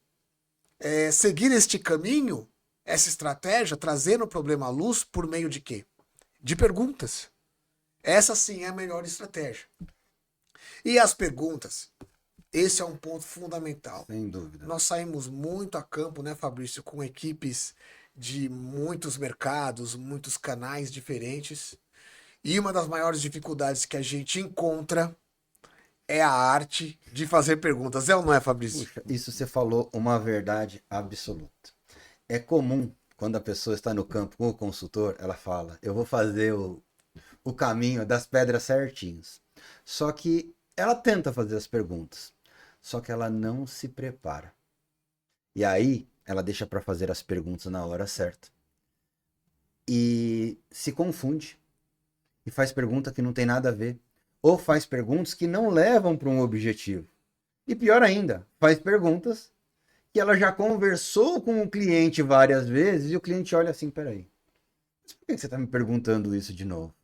seguir este caminho, essa estratégia, trazendo o problema à luz por meio de quê? De perguntas. Essa sim é a melhor estratégia. E as perguntas, esse é um ponto fundamental. Sem dúvida. Nós saímos muito a campo, né, Fabrício, com equipes de muitos mercados, muitos canais diferentes. E uma das maiores dificuldades que a gente encontra é a arte de fazer perguntas. É ou não é, Fabrício? Puxa, isso você falou uma verdade absoluta. É comum, quando a pessoa está no campo com o consultor, ela fala, eu vou fazer o caminho das pedras certinhos. Só que ela tenta fazer as perguntas, só que ela não se prepara. E aí, ela deixa para fazer as perguntas na hora certa. E se confunde. E faz pergunta que não tem nada a ver. Ou faz perguntas que não levam para um objetivo. E pior ainda, faz perguntas que ela já conversou com o cliente várias vezes e o cliente olha assim, peraí, mas por que você está me perguntando isso de novo?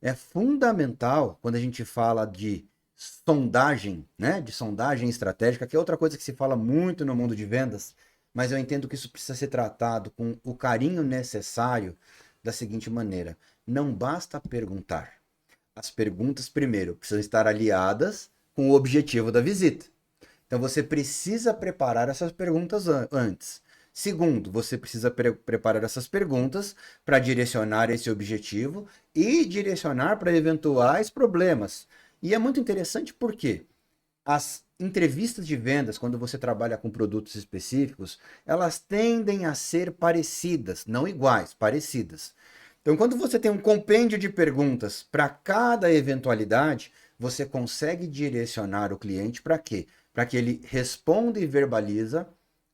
É fundamental, quando a gente fala de sondagem, né? De sondagem estratégica, que é outra coisa que se fala muito no mundo de vendas, mas eu entendo que isso precisa ser tratado com o carinho necessário da seguinte maneira: não basta perguntar. As perguntas, primeiro, precisam estar aliadas com o objetivo da visita. Então você precisa preparar essas perguntas antes. Segundo, você precisa preparar essas perguntas para direcionar esse objetivo e direcionar para eventuais problemas. E é muito interessante porque as entrevistas de vendas, quando você trabalha com produtos específicos, elas tendem a ser parecidas, não iguais, parecidas. Então, quando você tem um compêndio de perguntas para cada eventualidade, você consegue direcionar o cliente para quê? Para que ele responda e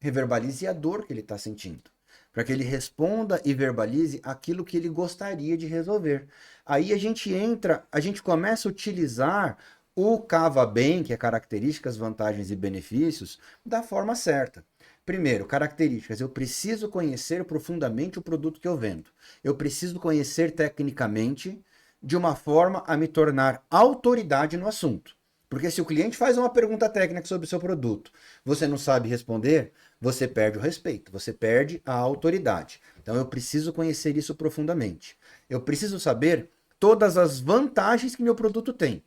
reverbalize a dor que ele está sentindo. Para que ele responda e verbalize aquilo que ele gostaria de resolver. Aí a gente começa a utilizar o Cava Bem, que é características, vantagens e benefícios, da forma certa. Primeiro, características. Eu preciso conhecer profundamente o produto que eu vendo. Eu preciso conhecer tecnicamente de uma forma a me tornar autoridade no assunto. Porque se o cliente faz uma pergunta técnica sobre o seu produto, você não sabe responder, você perde o respeito, você perde a autoridade. Então eu preciso conhecer isso profundamente. Eu preciso saber todas as vantagens que meu produto tem.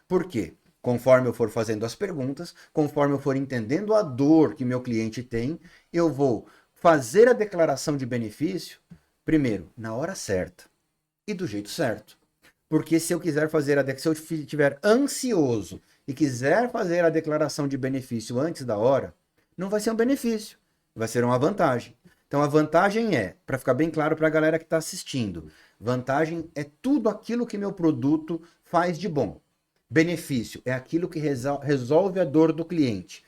Por quê? Conforme eu for fazendo as perguntas, conforme eu for entendendo a dor que meu cliente tem, eu vou fazer a declaração de benefício, primeiro, na hora certa e do jeito certo. Porque se eu quiser fazer se eu estiver ansioso e quiser fazer a declaração de benefício antes da hora, não vai ser um benefício, vai ser uma vantagem. Então a vantagem é, para ficar bem claro para a galera que está assistindo, vantagem é tudo aquilo que meu produto faz de bom. Benefício é aquilo que resolve a dor do cliente.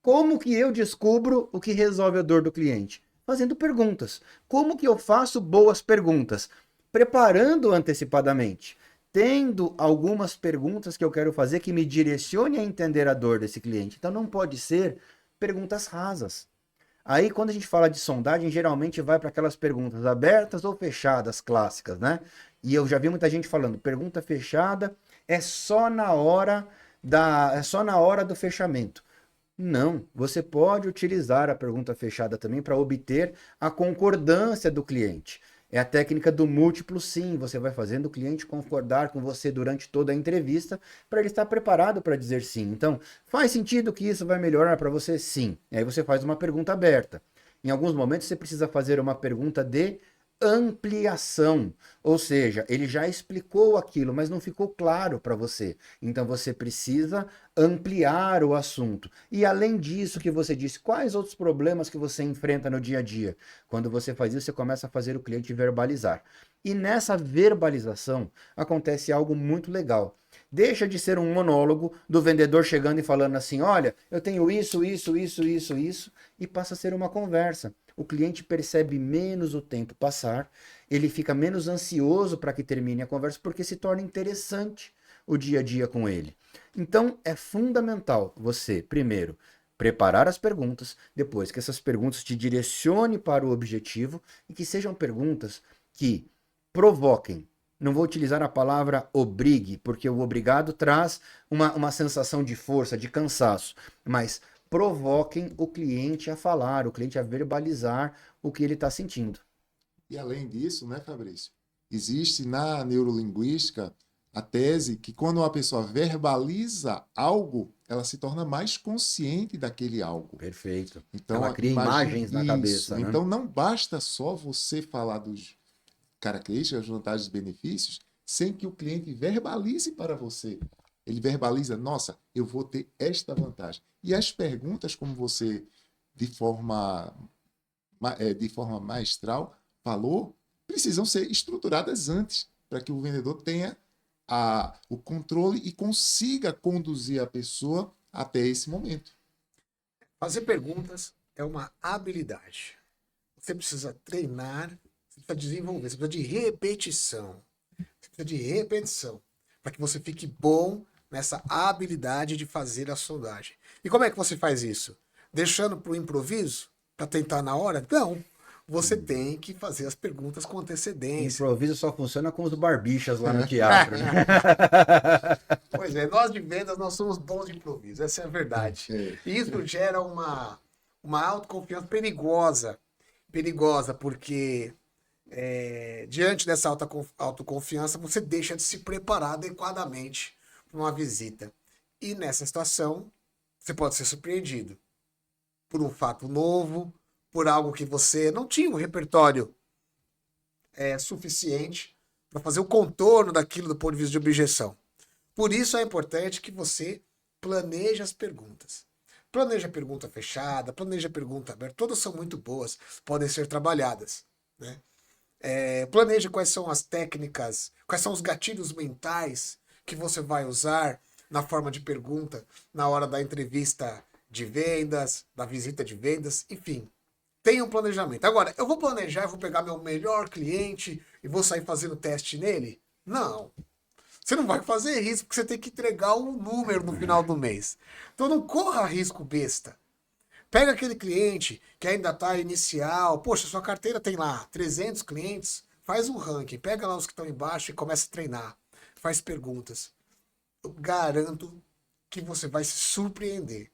Como que eu descubro o que resolve a dor do cliente? Fazendo perguntas. Como que eu faço boas perguntas? Preparando antecipadamente. Tendo algumas perguntas que eu quero fazer que me direcione a entender a dor desse cliente. Então não pode ser perguntas rasas. Aí quando a gente fala de sondagem, geralmente vai para aquelas perguntas abertas ou fechadas clássicas, né? E eu já vi muita gente falando, pergunta fechada é só na hora do fechamento. Não, você pode utilizar a pergunta fechada também para obter a concordância do cliente. É a técnica do múltiplo sim, você vai fazendo o cliente concordar com você durante toda a entrevista para ele estar preparado para dizer sim. Então, faz sentido que isso vai melhorar para você? Sim. E aí você faz uma pergunta aberta. Em alguns momentos você precisa fazer uma pergunta de ampliação, ou seja, ele já explicou aquilo, mas não ficou claro para você. Então você precisa ampliar o assunto. E além disso que você disse, quais outros problemas que você enfrenta no dia a dia? Quando você faz isso, você começa a fazer o cliente verbalizar. E nessa verbalização acontece algo muito legal. Deixa de ser um monólogo do vendedor chegando e falando assim, olha, eu tenho isso, e passa a ser uma conversa. O cliente percebe menos o tempo passar, ele fica menos ansioso para que termine a conversa, porque se torna interessante o dia a dia com ele. Então, é fundamental você, primeiro, preparar as perguntas, depois que essas perguntas te direcionem para o objetivo e que sejam perguntas que provoquem. Não vou utilizar a palavra obrigue, porque o obrigado traz uma sensação de força, de cansaço, mas provoquem o cliente a falar, o cliente a verbalizar o que ele está sentindo. E além disso, né, Fabrício? Existe na neurolinguística a tese que quando uma pessoa verbaliza algo, ela se torna mais consciente daquele algo. Perfeito. Então, ela cria imagens na cabeça. Né? Então, não basta só você falar dos características, vantagens e benefícios, sem que o cliente verbalize para você. Ele verbaliza, nossa, eu vou ter esta vantagem. E as perguntas, como você, de forma maestral, falou, precisam ser estruturadas antes, para que o vendedor tenha o controle e consiga conduzir a pessoa até esse momento. Fazer perguntas é uma habilidade. Você precisa treinar, você precisa desenvolver, você precisa de repetição. Você precisa de repetição, para que você fique bom nessa habilidade de fazer a sondagem. E como é que você faz isso? Deixando para o improviso? Para tentar na hora? Não. Você tem que fazer as perguntas com antecedência. O improviso só funciona com os barbichas lá no teatro. Né? Pois é, nós de vendas, nós somos bons de improviso, essa é a verdade. E isso gera uma autoconfiança perigosa. Perigosa, porque diante dessa autoconfiança, você deixa de se preparar adequadamente para uma visita. E nessa situação, você pode ser surpreendido por um fato novo, por algo que você não tinha um repertório suficiente para fazer o contorno daquilo do ponto de vista de objeção. Por isso é importante que você planeje as perguntas. Planeja a pergunta fechada, planeja a pergunta aberta, todas são muito boas, podem ser trabalhadas, né? Planeja quais são as técnicas, quais são os gatilhos mentais que você vai usar na forma de pergunta, na hora da entrevista de vendas, da visita de vendas, enfim. Tenha um planejamento. Agora, eu vou planejar, eu vou pegar meu melhor cliente e vou sair fazendo teste nele? Não. Você não vai fazer isso porque você tem que entregar um número no final do mês. Então não corra risco besta. Pega aquele cliente que ainda está inicial. Poxa, sua carteira tem lá 300 clientes. Faz um ranking. Pega lá os que estão embaixo e começa a treinar. Faz perguntas. Eu garanto que você vai se surpreender.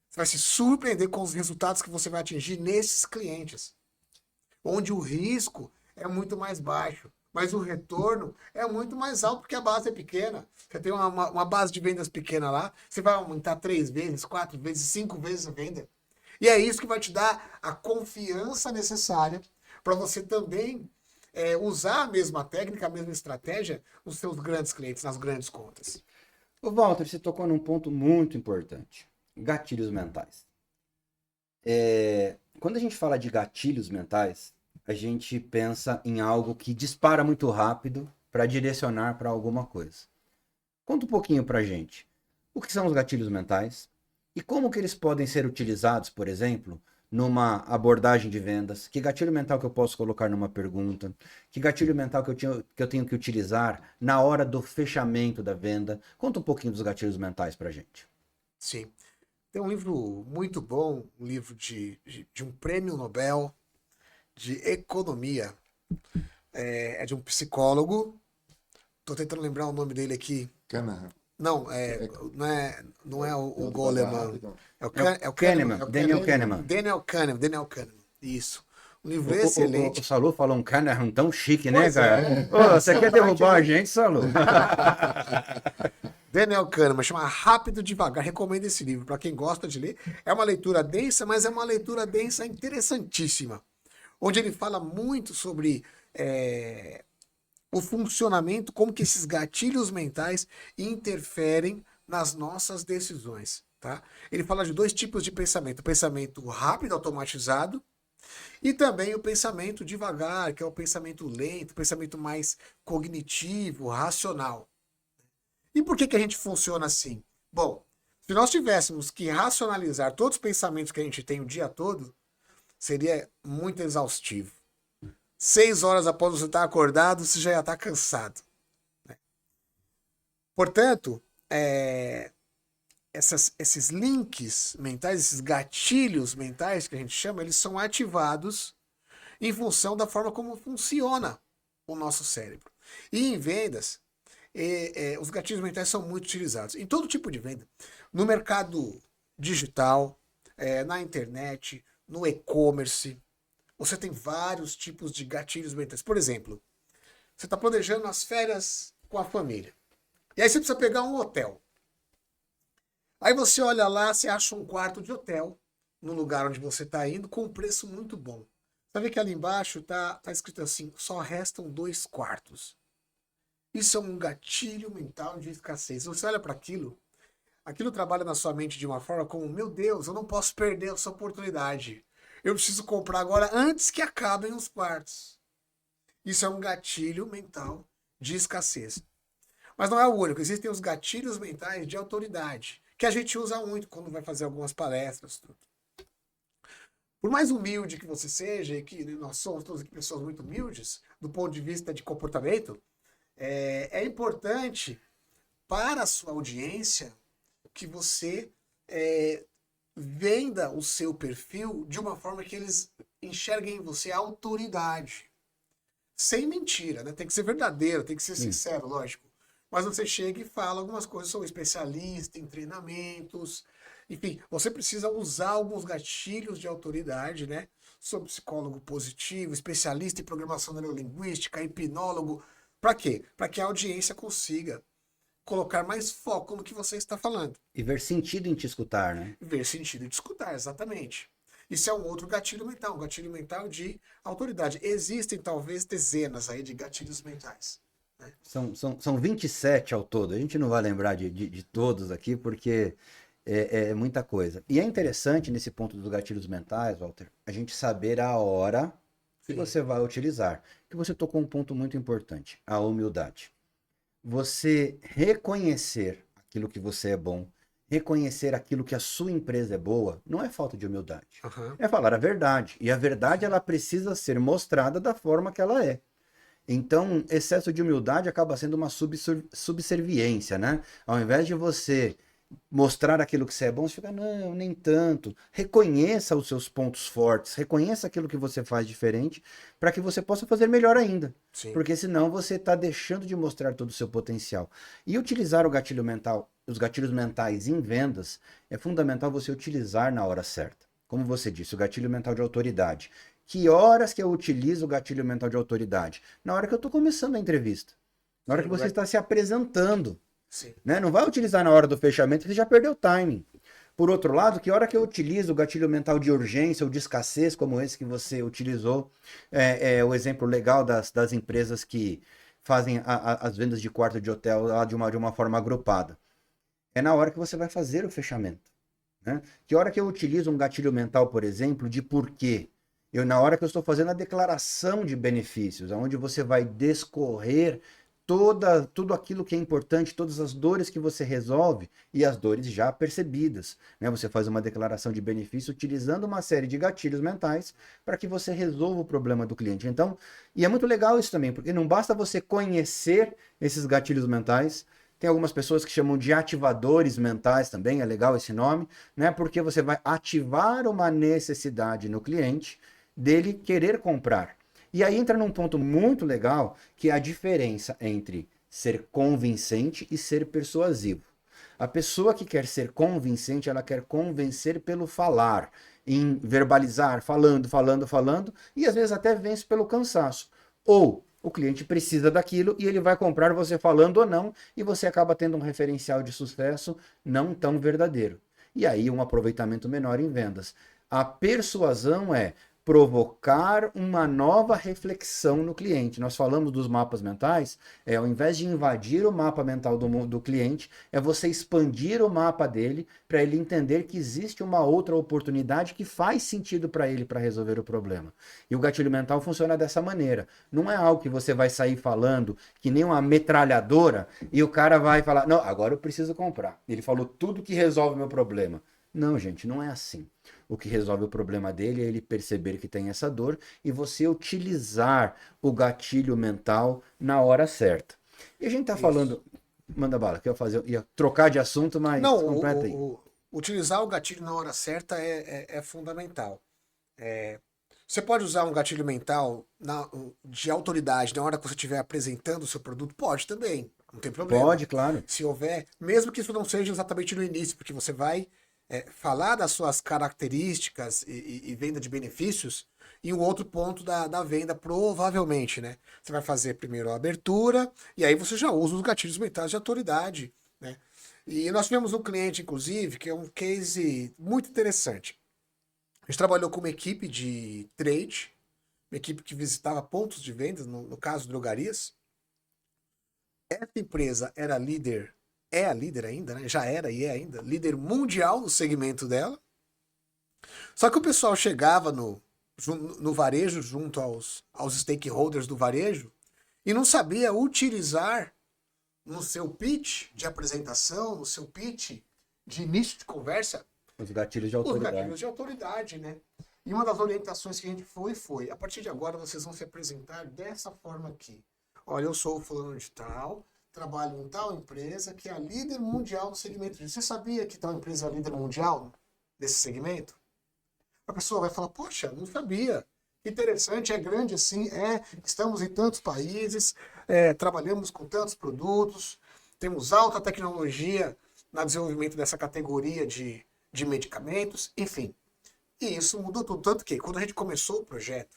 Você vai se surpreender com os resultados que você vai atingir nesses clientes. Onde o risco é muito mais baixo. Mas o retorno é muito mais alto porque a base é pequena. Você tem uma base de vendas pequena lá, você vai aumentar 3 vezes, 4 vezes, 5 vezes a venda. E é isso que vai te dar a confiança necessária para você também usar a mesma técnica, a mesma estratégia nos seus grandes clientes, nas grandes contas. O Walter, você tocou num ponto muito importante. Gatilhos mentais. Quando a gente fala de gatilhos mentais, a gente pensa em algo que dispara muito rápido para direcionar para alguma coisa. Conta um pouquinho para a gente. O que são os gatilhos mentais e como que eles podem ser utilizados, por exemplo, numa abordagem de vendas? Que gatilho mental que eu posso colocar numa pergunta? Que gatilho mental que eu tenho que utilizar na hora do fechamento da venda? Conta um pouquinho dos gatilhos mentais para a gente. Sim. Tem um livro muito bom, um livro de um prêmio Nobel de economia. É de um psicólogo. Tô tentando lembrar o nome dele aqui. Kahneman. Não, não é o Goleman. É o Kahneman, Daniel Kahneman. Daniel Kahneman. Isso. Um livro excelente. O Salu falou um Kahneman tão chique, né, Pois cara? Ô, você quer derrubar a gente, Salu? Daniel Kahneman, chama Rápido Devagar. Recomendo esse livro para quem gosta de ler. É uma leitura densa, mas é uma leitura densa interessantíssima. Onde ele fala muito sobre o funcionamento, como que esses gatilhos mentais interferem nas nossas decisões, tá? Ele fala de 2 tipos de pensamento: o pensamento rápido, automatizado, e também o pensamento devagar, que é o pensamento lento, o pensamento mais cognitivo, racional. E por que a gente funciona assim? Bom, se nós tivéssemos que racionalizar todos os pensamentos que a gente tem o dia todo, seria muito exaustivo. 6 horas após você estar acordado, você já ia estar cansado, né? Portanto, esses links mentais, esses gatilhos mentais que a gente chama, eles são ativados em função da forma como funciona o nosso cérebro. E em vendas, os gatilhos mentais são muito utilizados em todo tipo de venda. No mercado digital, na internet, no e-commerce, você tem vários tipos de gatilhos mentais. Por exemplo, você está planejando as férias com a família. E aí você precisa pegar um hotel. Aí você olha lá, você acha um quarto de hotel no lugar onde você está indo com um preço muito bom. Você vê que ali embaixo tá escrito assim: só restam 2 quartos. Isso é um gatilho mental de escassez. Você olha para aquilo trabalha na sua mente de uma forma como: meu Deus, eu não posso perder essa oportunidade. Eu preciso comprar agora antes que acabem os quartos. Isso é um gatilho mental de escassez. Mas não é o único. Existem os gatilhos mentais de autoridade, que a gente usa muito quando vai fazer algumas palestras. Tudo. Por mais humilde que você seja, e que nós somos todas pessoas muito humildes, do ponto de vista de comportamento, é importante para a sua audiência que você venda o seu perfil de uma forma que eles enxerguem em você a autoridade. Sem mentira, né? Tem que ser verdadeiro, tem que ser sincero, lógico. mas você chega e fala algumas coisas, sou especialista em treinamentos, enfim, você precisa usar alguns gatilhos de autoridade, né? Sou psicólogo positivo, especialista em programação neurolinguística, hipnólogo. Para quê? Para que a audiência consiga colocar mais foco no que você está falando. E ver sentido em te escutar, né? Ver sentido de escutar, exatamente. Isso é um outro gatilho mental, um gatilho mental de autoridade. Existem talvez dezenas aí de gatilhos mentais. Né? São 27 ao todo. A gente não vai lembrar de todos aqui, porque é muita coisa. E é interessante, nesse ponto dos gatilhos mentais, Walter, a gente saber a hora que Sim. você vai utilizar. Que você tocou um ponto muito importante, a humildade. Você reconhecer aquilo que você é bom, reconhecer aquilo que a sua empresa é boa, não é falta de humildade. Uhum. É falar a verdade. E a verdade, ela precisa ser mostrada da forma que ela é. Então, excesso de humildade acaba sendo uma subserviência, né? Ao invés de você mostrar aquilo que você é bom, você fica, não, nem tanto. Reconheça os seus pontos fortes, reconheça aquilo que você faz diferente, para que você possa fazer melhor ainda. Sim. Porque senão você está deixando de mostrar todo o seu potencial. E utilizar o gatilho mental, os gatilhos mentais em vendas, é fundamental você utilizar na hora certa. Como você disse, o gatilho mental de autoridade. Que horas que eu utilizo o gatilho mental de autoridade? Na hora que eu estou começando a entrevista. Na hora que você está se apresentando. Sim. Né? Não vai utilizar na hora do fechamento, você já perdeu o timing. Por outro lado, que hora que eu utilizo o gatilho mental de urgência ou de escassez, como esse que você utilizou, é o exemplo legal das empresas que fazem as vendas de quarto de hotel lá de uma forma agrupada. É na hora que você vai fazer o fechamento. Né? Que hora que eu utilizo um gatilho mental, por exemplo, de porquê? Na hora que eu estou fazendo a declaração de benefícios, onde você vai discorrer tudo aquilo que é importante, todas as dores que você resolve e as dores já percebidas. Né? Você faz uma declaração de benefício utilizando uma série de gatilhos mentais para que você resolva o problema do cliente. Então, e é muito legal isso também, porque não basta você conhecer esses gatilhos mentais. Tem algumas pessoas que chamam de ativadores mentais também, é legal esse nome, né? Porque você vai ativar uma necessidade no cliente dele querer comprar. E aí entra num ponto muito legal, que é a diferença entre ser convincente e ser persuasivo. A pessoa que quer ser convincente, ela quer convencer pelo falar, em verbalizar, falando, e às vezes até vence pelo cansaço. Ou o cliente precisa daquilo e ele vai comprar você falando ou não, e você acaba tendo um referencial de sucesso não tão verdadeiro. E aí um aproveitamento menor em vendas. A persuasão é provocar uma nova reflexão no cliente. Nós falamos dos mapas mentais, ao invés de invadir o mapa mental do cliente, é você expandir o mapa dele para ele entender que existe uma outra oportunidade que faz sentido para ele para resolver o problema. E o gatilho mental funciona dessa maneira. Não é algo que você vai sair falando que nem uma metralhadora e o cara vai falar, não, agora eu preciso comprar. Ele falou tudo que resolve o meu problema. Não, gente, não é assim. O que resolve o problema dele é ele perceber que tem essa dor e você utilizar o gatilho mental na hora certa. E a gente tá falando... Manda bala, que eu ia trocar de assunto, mas Não, completa aí. utilizar o gatilho na hora certa é fundamental. Você pode usar um gatilho mental de autoridade na hora que você estiver apresentando o seu produto? Pode também, não tem problema. Pode, claro. Se houver, mesmo que isso não seja exatamente no início, porque você vai falar das suas características e venda de benefícios em um outro ponto da venda, provavelmente, né? Você vai fazer primeiro a abertura e aí você já usa os gatilhos mentais de autoridade, né? E nós tivemos um cliente, inclusive, que é um case muito interessante. A gente trabalhou com uma equipe de trade, uma equipe que visitava pontos de vendas, no caso, drogarias. Essa empresa era líder, é a líder ainda, né? Já era e é ainda, líder mundial no segmento dela. Só que o pessoal chegava no varejo, junto aos stakeholders do varejo, e não sabia utilizar no seu pitch de apresentação, no seu pitch de início de conversa, Os gatilhos de os autoridade. gatilhos de autoridade, né? E uma das orientações que a gente foi, a partir de agora vocês vão se apresentar dessa forma aqui. Olha, eu sou o fulano de tal, trabalho em tal empresa que é a líder mundial no segmento. Você sabia que tal empresa é a líder mundial nesse segmento? A pessoa vai falar, poxa, não sabia. Interessante, é grande assim, estamos em tantos países, trabalhamos com tantos produtos. temos alta tecnologia no desenvolvimento dessa categoria de medicamentos, enfim. E isso mudou tudo. Tanto que, quando a gente começou o projeto,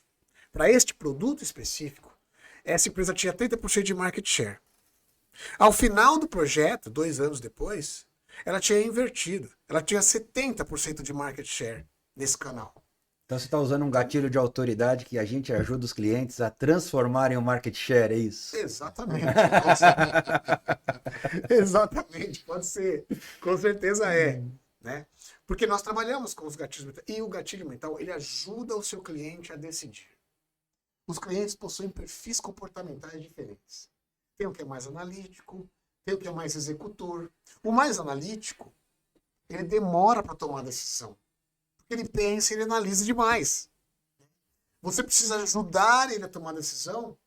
para este produto específico, essa empresa tinha 30% de market share. Ao final do projeto, 2 anos depois, ela tinha invertido. Ela tinha 70% de market share nesse canal. Então você está usando um gatilho de autoridade que a gente ajuda os clientes a transformarem o market share, é isso? Exatamente. Exatamente, pode ser. Com certeza é. Né? Porque nós trabalhamos com os gatilhos mentais. E o gatilho mental, ele ajuda o seu cliente a decidir. Os clientes possuem perfis comportamentais diferentes. Tem o que é mais analítico, tem o que é mais executor. O mais analítico, ele demora para tomar a decisão. Porque ele pensa, ele analisa demais. Você precisa ajudar ele a tomar a decisão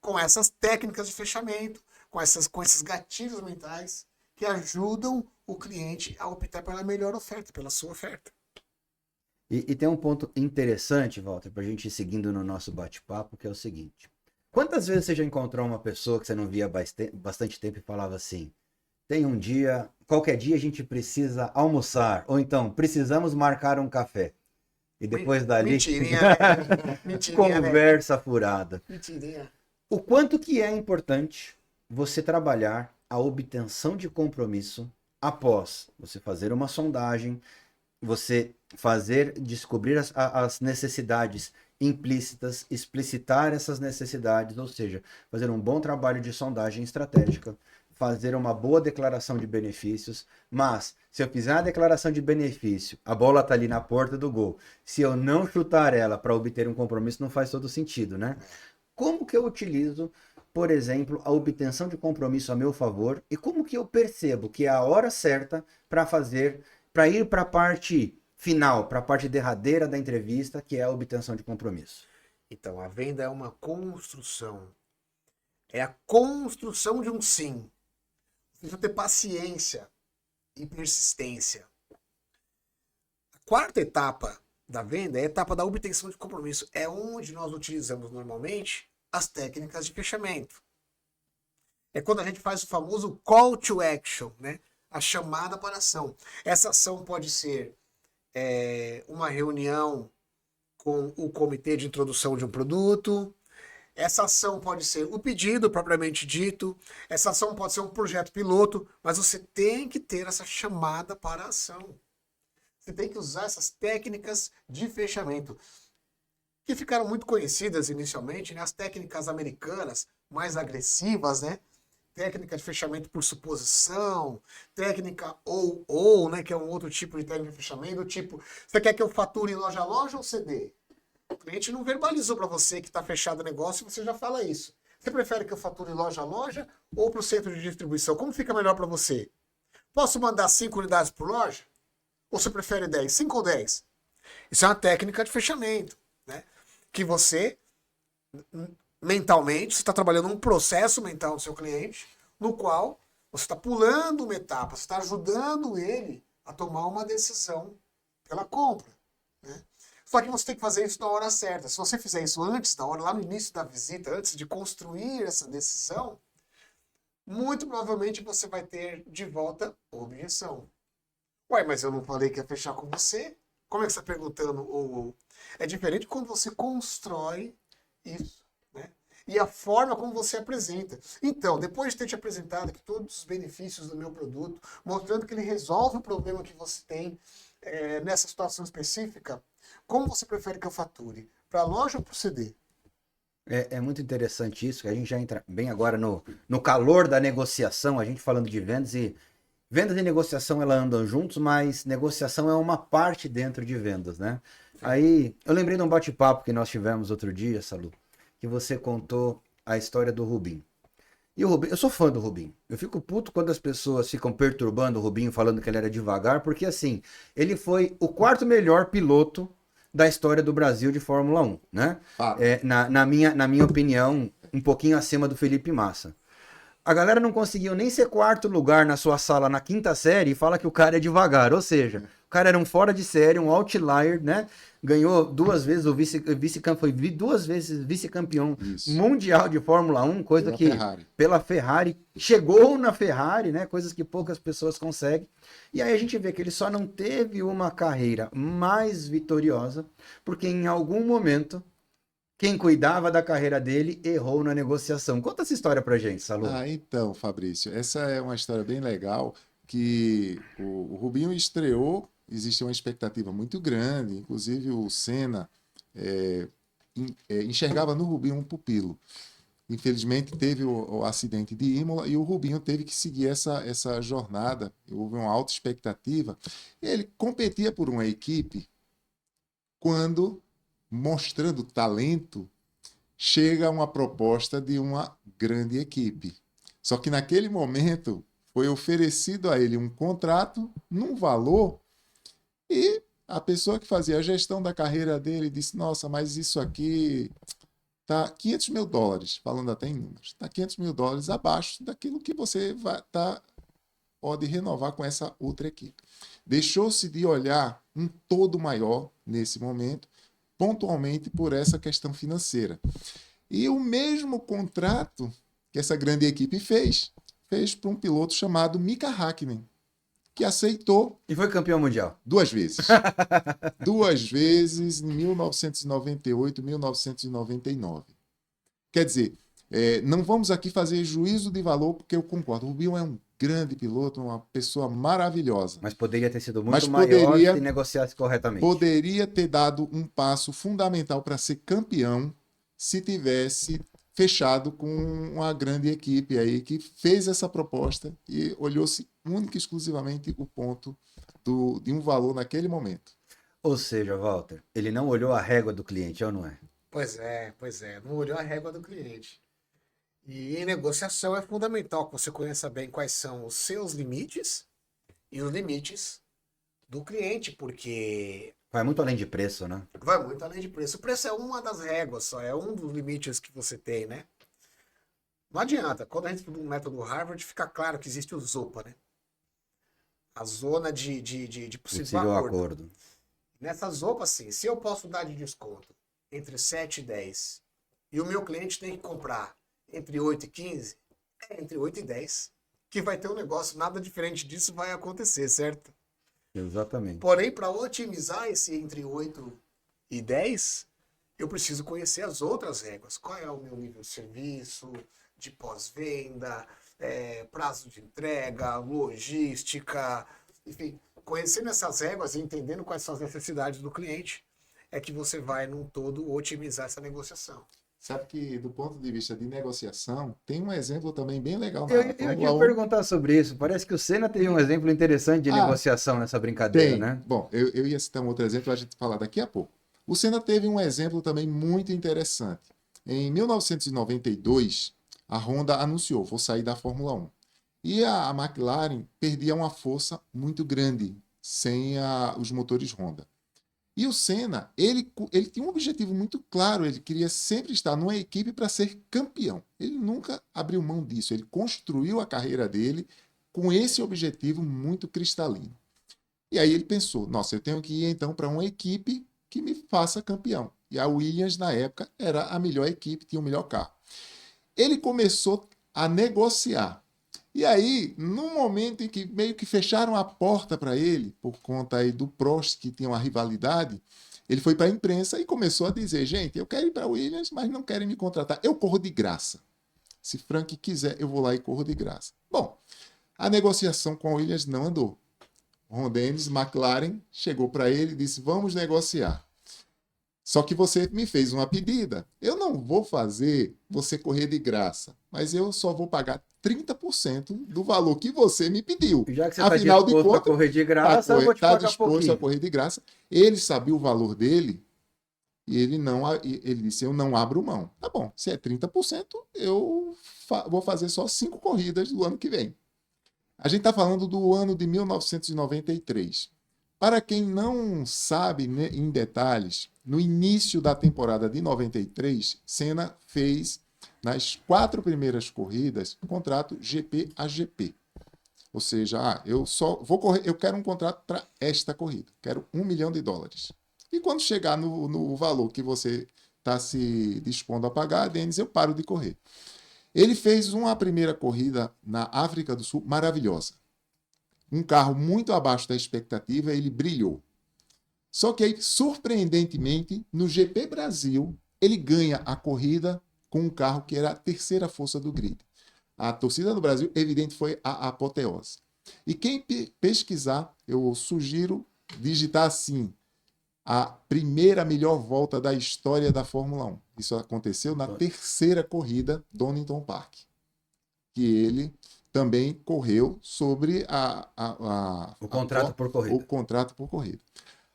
com essas técnicas de fechamento, com esses gatilhos mentais que ajudam o cliente a optar pela melhor oferta, pela sua oferta. E tem um ponto interessante, Walter, para a gente ir seguindo no nosso bate-papo, que é o seguinte. Quantas vezes você já encontrou uma pessoa que você não via bastante tempo e falava assim, tem um dia, qualquer dia a gente precisa almoçar, ou então, precisamos marcar um café. E depois dali, Mentirinha, né? Mentirinha, conversa furada. Mentirinha. O quanto que é importante você trabalhar a obtenção de compromisso após você fazer uma sondagem, você descobrir as necessidades implícitas, explicitar essas necessidades, ou seja, fazer um bom trabalho de sondagem estratégica, fazer uma boa declaração de benefícios, mas se eu fizer a declaração de benefício, a bola está ali na porta do gol, se eu não chutar ela para obter um compromisso, não faz todo sentido, né? Como que eu utilizo, por exemplo, a obtenção de compromisso a meu favor e como que eu percebo que é a hora certa para ir para a parte final, para a parte derradeira da entrevista, que é a obtenção de compromisso? Então, a venda é uma construção. É a construção de um sim. Você precisa ter paciência e persistência. A quarta etapa da venda é a etapa da obtenção de compromisso. É onde nós utilizamos normalmente as técnicas de fechamento. É quando a gente faz o famoso call to action, né? A chamada para ação. Essa ação pode ser uma reunião com o comitê de introdução de um produto. Essa ação pode ser o pedido propriamente dito. Essa ação pode ser um projeto piloto. Mas você tem que ter essa chamada para a ação. Você tem que usar essas técnicas de fechamento, que ficaram muito conhecidas inicialmente, né? As técnicas americanas mais agressivas, né? Técnica de fechamento por suposição, técnica ou, né, que é um outro tipo de técnica de fechamento, do tipo, você quer que eu fature em loja a loja ou CD? O cliente não verbalizou para você que está fechado o negócio e você já fala isso. Você prefere que eu fature em loja a loja ou para o centro de distribuição? Como fica melhor para você? Posso mandar 5 unidades por loja? Ou você prefere 10? 5 ou 10? Isso é uma técnica de fechamento, né? Que você mentalmente, você está trabalhando um processo mental do seu cliente, no qual você está pulando uma etapa, você está ajudando ele a tomar uma decisão pela compra. Né? Só que você tem que fazer isso na hora certa. Se você fizer isso antes da hora, lá no início da visita, antes de construir essa decisão, muito provavelmente você vai ter de volta objeção. Ué, mas eu não falei que ia fechar com você? Como é que você está perguntando? É diferente quando você constrói isso. E a forma como você apresenta. Então, depois de ter te apresentado aqui todos os benefícios do meu produto, mostrando que ele resolve o problema que você tem nessa situação específica, como você prefere que eu fature? Para a loja ou para o CD? É muito interessante isso, que a gente já entra bem agora no calor da negociação, a gente falando de vendas e negociação elas andam juntos, mas negociação é uma parte dentro de vendas, né? Aí, eu lembrei de um bate-papo que nós tivemos outro dia, Salu, que você contou a história do Rubinho. E o Rubinho, eu sou fã do Rubinho. Eu fico puto quando as pessoas ficam perturbando o Rubinho, falando que ele era devagar, porque assim, ele foi o 4º melhor piloto da história do Brasil de Fórmula 1, né? Na minha opinião, um pouquinho acima do Felipe Massa. A galera não conseguiu nem ser 4º lugar na sua sala na 5ª série e fala que o cara é devagar, ou seja, o cara era um fora de série, um outlier, né? Ganhou 2 vezes o vice-campeão, foi 2 vezes vice-campeão Isso. mundial de Fórmula 1, coisa Pela que Ferrari. pela Ferrari, chegou na Ferrari, né? Coisas que poucas pessoas conseguem. E aí a gente vê que ele só não teve uma carreira mais vitoriosa, porque em algum momento quem cuidava da carreira dele errou na negociação. Conta essa história pra gente, Salu. Então, Fabrício, essa é uma história bem legal que o Rubinho estreou, existe uma expectativa muito grande, inclusive o Senna enxergava no Rubinho um pupilo. Infelizmente teve o acidente de Imola e o Rubinho teve que seguir essa jornada, houve uma alta expectativa. Ele competia por uma equipe quando, mostrando talento, chega uma proposta de uma grande equipe. Só que naquele momento foi oferecido a ele um contrato num valor e a pessoa que fazia a gestão da carreira dele disse: nossa, mas isso aqui tá $500 mil, falando até em números, tá $500 mil abaixo daquilo que você pode renovar com essa outra equipe. Deixou-se de olhar um todo maior nesse momento, pontualmente por essa questão financeira. E o mesmo contrato que essa grande equipe fez para um piloto chamado Mika Häkkinen, que aceitou E foi campeão mundial. 2 vezes. 2 vezes em 1998 e 1999. Quer dizer, não vamos aqui fazer juízo de valor, porque eu concordo. O Rubinho é um grande piloto, uma pessoa maravilhosa. Mas poderia ter sido muito Mas maior se negociasse corretamente. Poderia ter dado um passo fundamental para ser campeão se tivesse fechado com uma grande equipe aí que fez essa proposta e olhou-se única e exclusivamente o ponto de um valor naquele momento. Ou seja, Walter, ele não olhou a régua do cliente, ou não é? Pois é. Não olhou a régua do cliente. E em negociação é fundamental que você conheça bem quais são os seus limites e os limites do cliente, porque Vai muito além de preço, né? vai muito além de preço. O preço é uma das réguas só, é um dos limites que você tem, né? Não adianta. Quando a gente estuda um método Harvard, fica claro que existe o ZOPA, né? A zona de possível acordo. Nessa ZOPA, assim, se eu posso dar de desconto entre 7 e 10 e o meu cliente tem que comprar entre 8 e 15, é entre 8 e 10 que vai ter um negócio, nada diferente disso vai acontecer, certo? Exatamente. Porém, para otimizar esse entre 8 e 10, eu preciso conhecer as outras réguas. Qual é o meu nível de serviço, de pós-venda, prazo de entrega, logística, enfim. Conhecendo essas réguas e entendendo quais são as necessidades do cliente, é que você vai, num todo, otimizar essa negociação. Sabe que, do ponto de vista de negociação, tem um exemplo também bem legal na Eu ia perguntar sobre isso. Parece que o Senna teve um exemplo interessante de negociação nessa brincadeira, tem. né? Bom, eu ia citar um outro exemplo para a gente falar daqui a pouco. O Senna teve um exemplo também muito interessante. Em 1992, a Honda anunciou: vou sair da Fórmula 1. E a McLaren perdia uma força muito grande sem os motores Honda. E o Senna, ele tinha um objetivo muito claro, ele queria sempre estar numa equipe para ser campeão. Ele nunca abriu mão disso, ele construiu a carreira dele com esse objetivo muito cristalino. E aí ele pensou: nossa, eu tenho que ir então para uma equipe que me faça campeão. E a Williams, na época, era a melhor equipe, tinha o melhor carro. Ele começou a negociar. E aí, no momento em que meio que fecharam a porta para ele, por conta aí do Prost, que tinha uma rivalidade, ele foi para a imprensa e começou a dizer: gente, eu quero ir para a Williams, mas não querem me contratar. Eu corro de graça. Se Frank quiser, eu vou lá e corro de graça. Bom, a negociação com a Williams não andou. Ron Dennis, McLaren, chegou para ele e disse: vamos negociar. Só que você me fez uma pedida. Eu não vou fazer você correr de graça, mas eu só vou pagar 30% do valor que você me pediu. Já que você está disposto a correr de graça, eu vou te pagar disposto a correr de graça. Ele sabia o valor dele e ele disse: eu não abro mão. Tá bom, se é 30%, eu vou fazer só 5 corridas do ano que vem. A gente está falando do ano de 1993. Para quem não sabe, né, em detalhes, no início da temporada de 93, Senna fez, nas 4 primeiras corridas, contrato GP a GP. Ou seja, eu só vou correr, eu quero um contrato para esta corrida, quero US$ 1 milhão. E quando chegar no valor que você está se dispondo a pagar, Denis, eu paro de correr. Ele fez uma primeira corrida na África do Sul maravilhosa. Um carro muito abaixo da expectativa, ele brilhou. Só que aí, surpreendentemente, no GP Brasil, ele ganha a corrida com um carro que era a terceira força do grid. A torcida do Brasil, evidente, foi a apoteose. E quem pesquisar, eu sugiro digitar assim, a primeira melhor volta da história da Fórmula 1. Isso aconteceu na terceira corrida Donington Park, que ele também correu sobre O contrato por corrida. o contrato por corrida.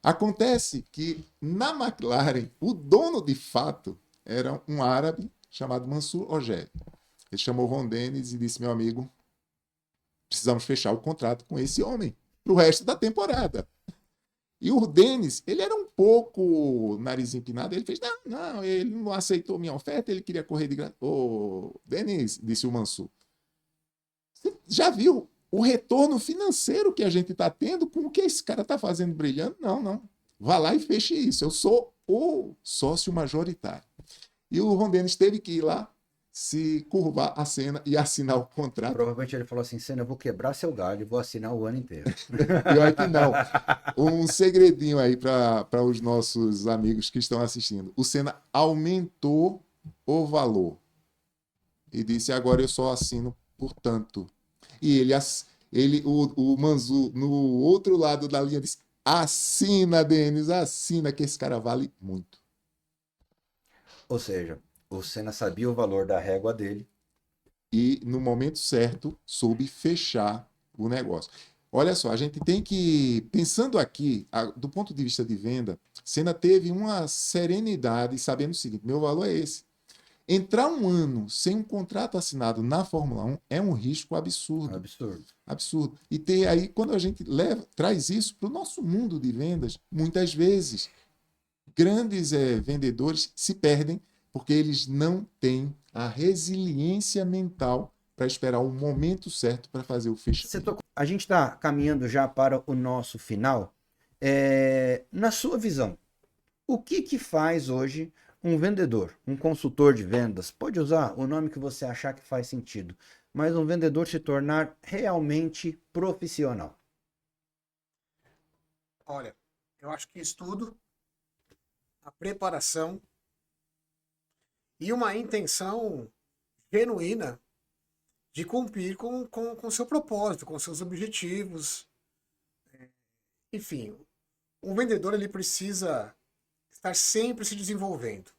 Acontece que na McLaren, o dono de fato era um árabe chamado Mansur Ojed. Ele chamou Ron Dennis e disse: meu amigo, precisamos fechar o contrato com esse homem para o resto da temporada. E o Dennis, ele era um pouco nariz empinado, ele fez: não, ele não aceitou minha oferta, ele queria correr de graça. Ô, Dennis, disse o Mansur, você já viu o retorno financeiro que a gente está tendo com o que esse cara está fazendo brilhando? Não. Vá lá e feche isso. Eu sou o sócio majoritário. E o Ron Dennis teve que ir lá, se curvar a Senna e assinar o contrato. Provavelmente ele falou assim: Senna, eu vou quebrar seu galho e vou assinar o ano inteiro. Pior que não. Um segredinho aí para os nossos amigos que estão assistindo. O Senna aumentou o valor e disse: agora eu só assino por tanto. E o Manzu, no outro lado da linha, disse: assina, Denis, assina, que esse cara vale muito. Ou seja, o Senna sabia o valor da régua dele. E, no momento certo, soube fechar o negócio. Olha só, a gente tem que, pensando aqui, do ponto de vista de venda, Senna teve uma serenidade, sabendo o seguinte: meu valor é esse. Entrar um ano sem um contrato assinado na Fórmula 1 é um risco absurdo. Absurdo. E ter aí, quando a gente traz isso para o nosso mundo de vendas, muitas vezes, grandes vendedores se perdem porque eles não têm a resiliência mental para esperar o momento certo para fazer o fechamento. A gente está caminhando já para o nosso final. Na sua visão, o que faz hoje um vendedor, um consultor de vendas, pode usar o nome que você achar que faz sentido, mas um vendedor se tornar realmente profissional? Olha, eu acho que estudo, a preparação e uma intenção genuína de cumprir com o seu propósito, com seus objetivos. Enfim, um vendedor ele precisa estar sempre se desenvolvendo.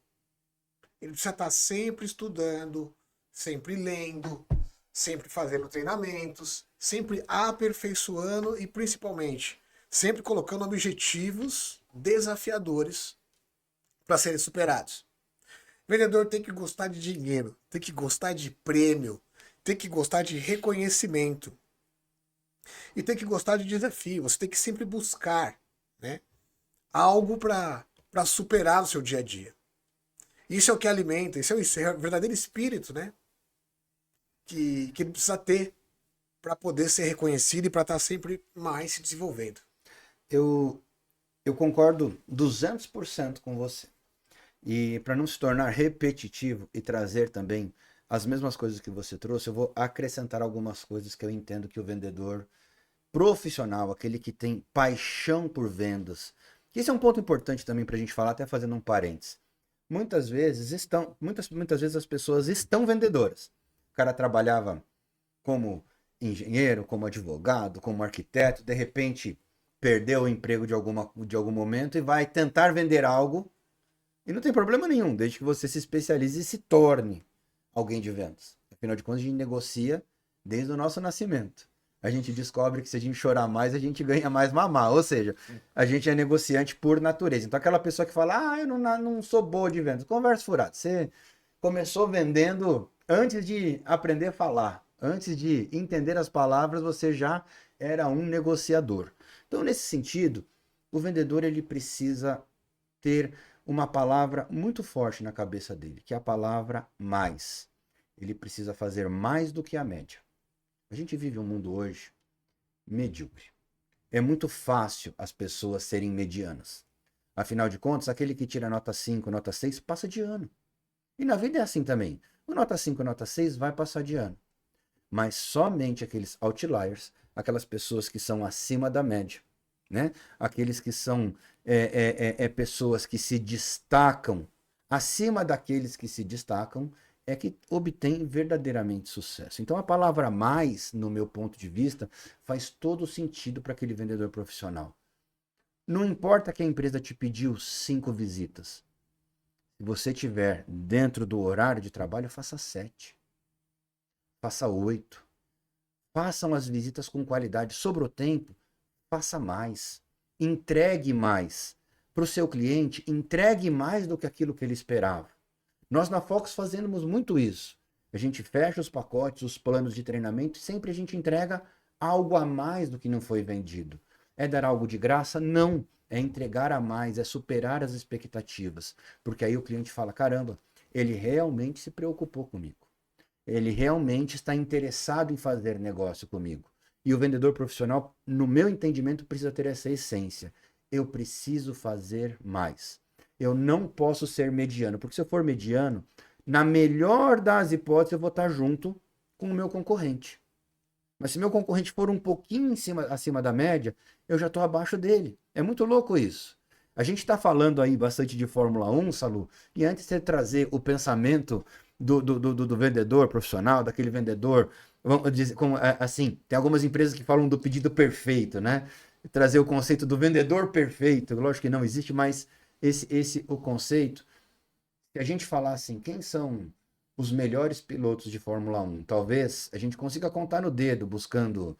Ele precisa estar sempre estudando, sempre lendo, sempre fazendo treinamentos, sempre aperfeiçoando e, principalmente, sempre colocando objetivos desafiadores para serem superados. O vendedor tem que gostar de dinheiro, tem que gostar de prêmio, tem que gostar de reconhecimento e tem que gostar de desafio. Você tem que sempre buscar, né, algo para superar o seu dia a dia. Isso é o que alimenta, isso é o verdadeiro espírito, né, que ele precisa ter para poder ser reconhecido e para estar sempre mais se desenvolvendo. Eu concordo 200% com você. E para não se tornar repetitivo e trazer também as mesmas coisas que você trouxe, eu vou acrescentar algumas coisas que eu entendo que o vendedor profissional, aquele que tem paixão por vendas, esse é um ponto importante também para a gente falar, até fazendo um parênteses. Muitas vezes as pessoas estão vendedoras. O cara trabalhava como engenheiro, como advogado, como arquiteto, de repente perdeu o emprego de algum momento e vai tentar vender algo. E não tem problema nenhum, desde que você se especialize e se torne alguém de vendas. Afinal de contas, a gente negocia desde o nosso nascimento. A gente descobre que se a gente chorar mais, a gente ganha mais mamar. Ou seja, a gente é negociante por natureza. Então aquela pessoa que fala: eu não sou boa de vendas. Conversa furada. Você começou vendendo antes de aprender a falar. Antes de entender as palavras, você já era um negociador. Então, nesse sentido, o vendedor ele precisa ter uma palavra muito forte na cabeça dele, que é a palavra mais. Ele precisa fazer mais do que a média. A gente vive um mundo hoje medíocre. É muito fácil as pessoas serem medianas. Afinal de contas, aquele que tira nota 5, nota 6, passa de ano. E na vida é assim também. O nota 5, nota 6 vai passar de ano. Mas somente aqueles outliers, aquelas pessoas que são acima da média, né? Aqueles que são pessoas que se destacam acima daqueles que se destacam, é que obtém verdadeiramente sucesso. Então a palavra mais, no meu ponto de vista, faz todo sentido para aquele vendedor profissional. Não importa que a empresa te pediu 5 visitas. Se você tiver dentro do horário de trabalho, faça 7. Faça 8. Façam as visitas com qualidade. Sobrou tempo, faça mais. Entregue mais. Para o seu cliente, entregue mais do que aquilo que ele esperava. Nós na Fox fazemos muito isso. A gente fecha os pacotes, os planos de treinamento e sempre a gente entrega algo a mais do que não foi vendido. É dar algo de graça? Não. É entregar a mais, é superar as expectativas. Porque aí o cliente fala, caramba, ele realmente se preocupou comigo. Ele realmente está interessado em fazer negócio comigo. E o vendedor profissional, no meu entendimento, precisa ter essa essência. Eu preciso fazer mais. Eu não posso ser mediano, porque se eu for mediano, na melhor das hipóteses, eu vou estar junto com o meu concorrente. Mas se meu concorrente for um pouquinho acima da média, eu já estou abaixo dele. É muito louco isso. A gente está falando aí bastante de Fórmula 1, Salu, e antes de você trazer o pensamento do vendedor profissional, daquele vendedor, vamos dizer, assim, tem algumas empresas que falam do pedido perfeito, né? Trazer o conceito do vendedor perfeito, lógico que não existe, mas esse o conceito. Se a gente falar assim, quem são os melhores pilotos de Fórmula 1? Talvez a gente consiga contar no dedo, buscando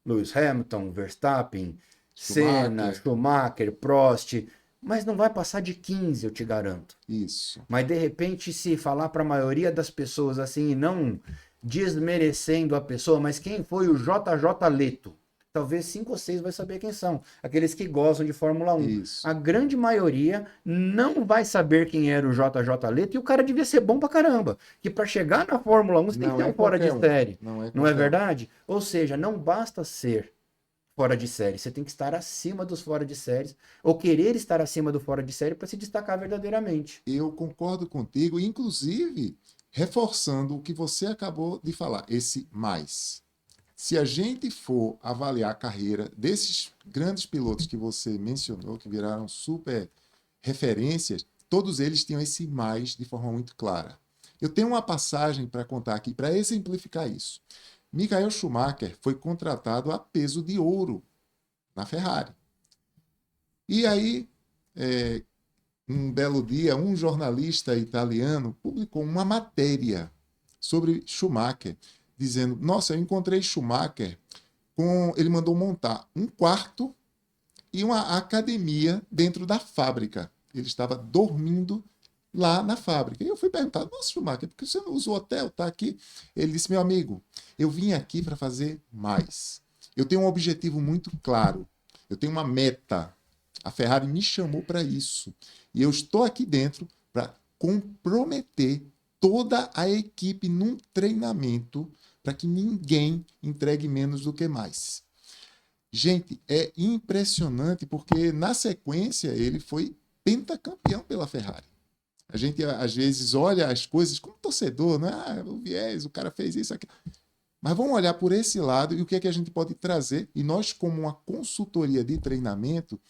Lewis Hamilton, Verstappen, Senna, Schumacher, Prost, mas não vai passar de 15, eu te garanto. Isso. Mas de repente, se falar para a maioria das pessoas assim, e não desmerecendo a pessoa, mas quem foi o JJ Leto? Talvez 5 ou 6 vai saber quem são. Aqueles que gostam de Fórmula 1. Isso. A grande maioria não vai saber quem era o JJ Leto e o cara devia ser bom pra caramba. Que para chegar na Fórmula 1 você tem que ter um fora de série. Não é verdade? Ou seja, não basta ser fora de série. Você tem que estar acima dos fora de séries ou querer estar acima do fora de série para se destacar verdadeiramente. Eu concordo contigo, inclusive reforçando o que você acabou de falar, esse mais. Se a gente for avaliar a carreira desses grandes pilotos que você mencionou, que viraram super referências, todos eles tinham esse mais de forma muito clara. Eu tenho uma passagem para contar aqui para exemplificar isso. Michael Schumacher foi contratado a peso de ouro na Ferrari. E aí, um belo dia, um jornalista italiano publicou uma matéria sobre Schumacher, dizendo, nossa, eu encontrei Schumacher, ele mandou montar um quarto e uma academia dentro da fábrica. Ele estava dormindo lá na fábrica. E eu fui perguntar, nossa, Schumacher, por que você não usa o hotel? Tá aqui. Ele disse, meu amigo, eu vim aqui para fazer mais. Eu tenho um objetivo muito claro. Eu tenho uma meta. A Ferrari me chamou para isso. E eu estou aqui dentro para comprometer toda a equipe num treinamento para que ninguém entregue menos do que mais. Gente, é impressionante porque na sequência ele foi pentacampeão pela Ferrari. A gente às vezes olha as coisas como torcedor, né? O viés, o cara fez isso, aquilo. Mas vamos olhar por esse lado e o que é que a gente pode trazer. E nós, como uma consultoria de treinamento,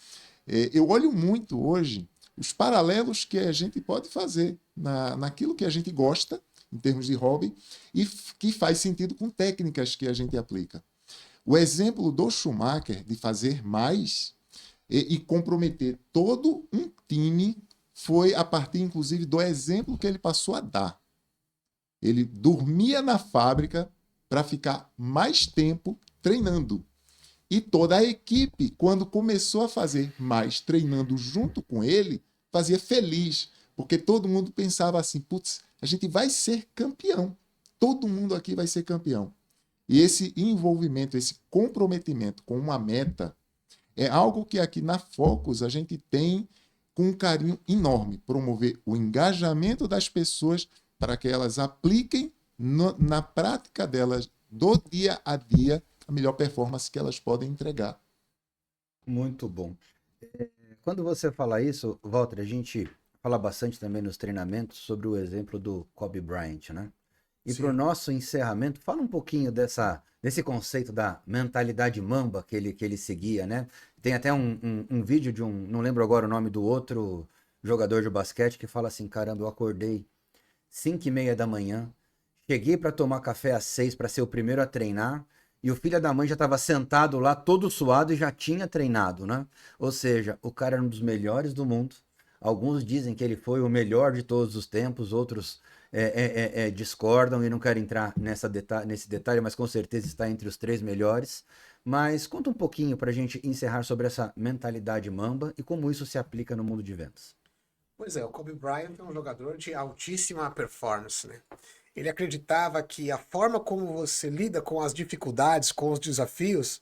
eu olho muito hoje os paralelos que a gente pode fazer naquilo que a gente gosta, em termos de hobby, e que faz sentido com técnicas que a gente aplica. O exemplo do Schumacher de fazer mais e comprometer todo um time foi a partir, inclusive, do exemplo que ele passou a dar. Ele dormia na fábrica para ficar mais tempo treinando. E toda a equipe, quando começou a fazer mais treinando junto com ele, fazia feliz, porque todo mundo pensava assim, putz, a gente vai ser campeão. Todo mundo aqui vai ser campeão. E esse envolvimento, esse comprometimento com uma meta, é algo que aqui na Focus a gente tem com um carinho enorme. Promover o engajamento das pessoas para que elas apliquem na prática delas do dia a dia a melhor performance que elas podem entregar. Muito bom. Quando você fala isso, Walter, a gente fala bastante também nos treinamentos sobre o exemplo do Kobe Bryant, né? E para o Sim. nosso encerramento, fala um pouquinho desse conceito da mentalidade Mamba que ele seguia, né? Tem até um vídeo de não lembro agora o nome do outro jogador de basquete que fala assim, caramba, eu acordei 5:30 da manhã, cheguei para tomar café às 6 para ser o primeiro a treinar, e o filho da mãe já estava sentado lá todo suado e já tinha treinado, né? Ou seja, o cara era um dos melhores do mundo. Alguns dizem que ele foi o melhor de todos os tempos, outros discordam e não quero entrar nesse detalhe, mas com certeza está entre os 3 melhores. Mas conta um pouquinho para a gente encerrar sobre essa mentalidade Mamba e como isso se aplica no mundo de vendas. Pois é, o Kobe Bryant é um jogador de altíssima performance, né? Ele acreditava que a forma como você lida com as dificuldades, com os desafios,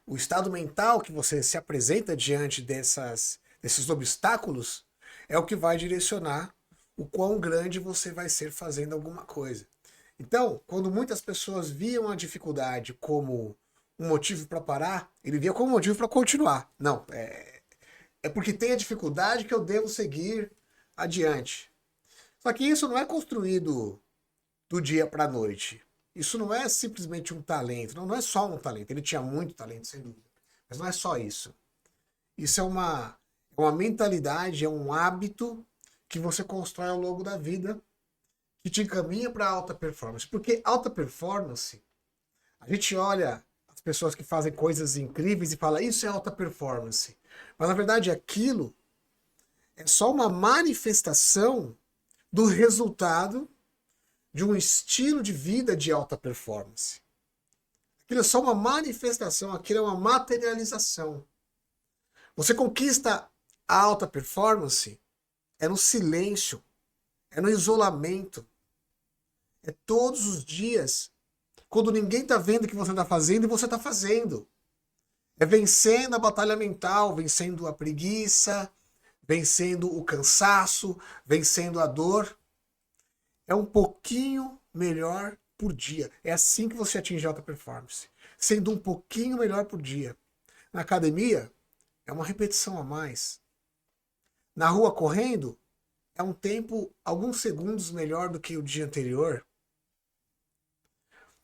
o estado mental que você se apresenta diante desses obstáculos é o que vai direcionar o quão grande você vai ser fazendo alguma coisa. Então, quando muitas pessoas viam a dificuldade como um motivo para parar, ele via como um motivo para continuar. Não, é porque tem a dificuldade que eu devo seguir adiante. Só que isso não é construído do dia para a noite. Isso não é simplesmente um talento. Não é só um talento. Ele tinha muito talento, sem dúvida. Mas não é só isso. Isso é uma mentalidade, é um hábito que você constrói ao longo da vida que te encaminha para alta performance. Porque alta performance, a gente olha as pessoas que fazem coisas incríveis e fala, isso é alta performance. Mas na verdade aquilo é só uma manifestação do resultado de um estilo de vida de alta performance. Aquilo é só uma manifestação, aquilo é uma materialização. Você conquista a alta performance é no silêncio, é no isolamento, é todos os dias, quando ninguém está vendo o que você está fazendo e você está fazendo. É vencendo a batalha mental, vencendo a preguiça, vencendo o cansaço, vencendo a dor. É um pouquinho melhor por dia. É assim que você atinge alta performance. Sendo um pouquinho melhor por dia. Na academia, é uma repetição a mais. Na rua correndo, é um tempo, alguns segundos melhor do que o dia anterior.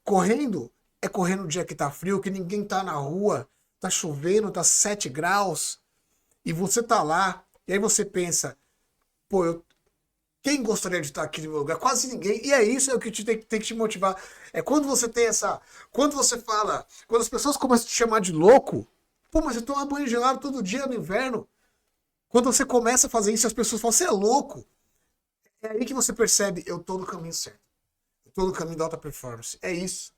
Correndo, é correr no dia que tá frio, que ninguém tá na rua, tá chovendo, tá 7 graus, e você tá lá, e aí você pensa, pô, quem gostaria de estar aqui no meu lugar? Quase ninguém. E é isso é o que tem que te motivar. É quando você tem essa. Quando você fala. Quando as pessoas começam a te chamar de louco. Pô, mas eu tomo banho gelado todo dia no inverno. Quando você começa a fazer isso, as pessoas falam, você é louco. É aí que você percebe, eu tô no caminho certo. Eu tô no caminho da alta performance. É isso.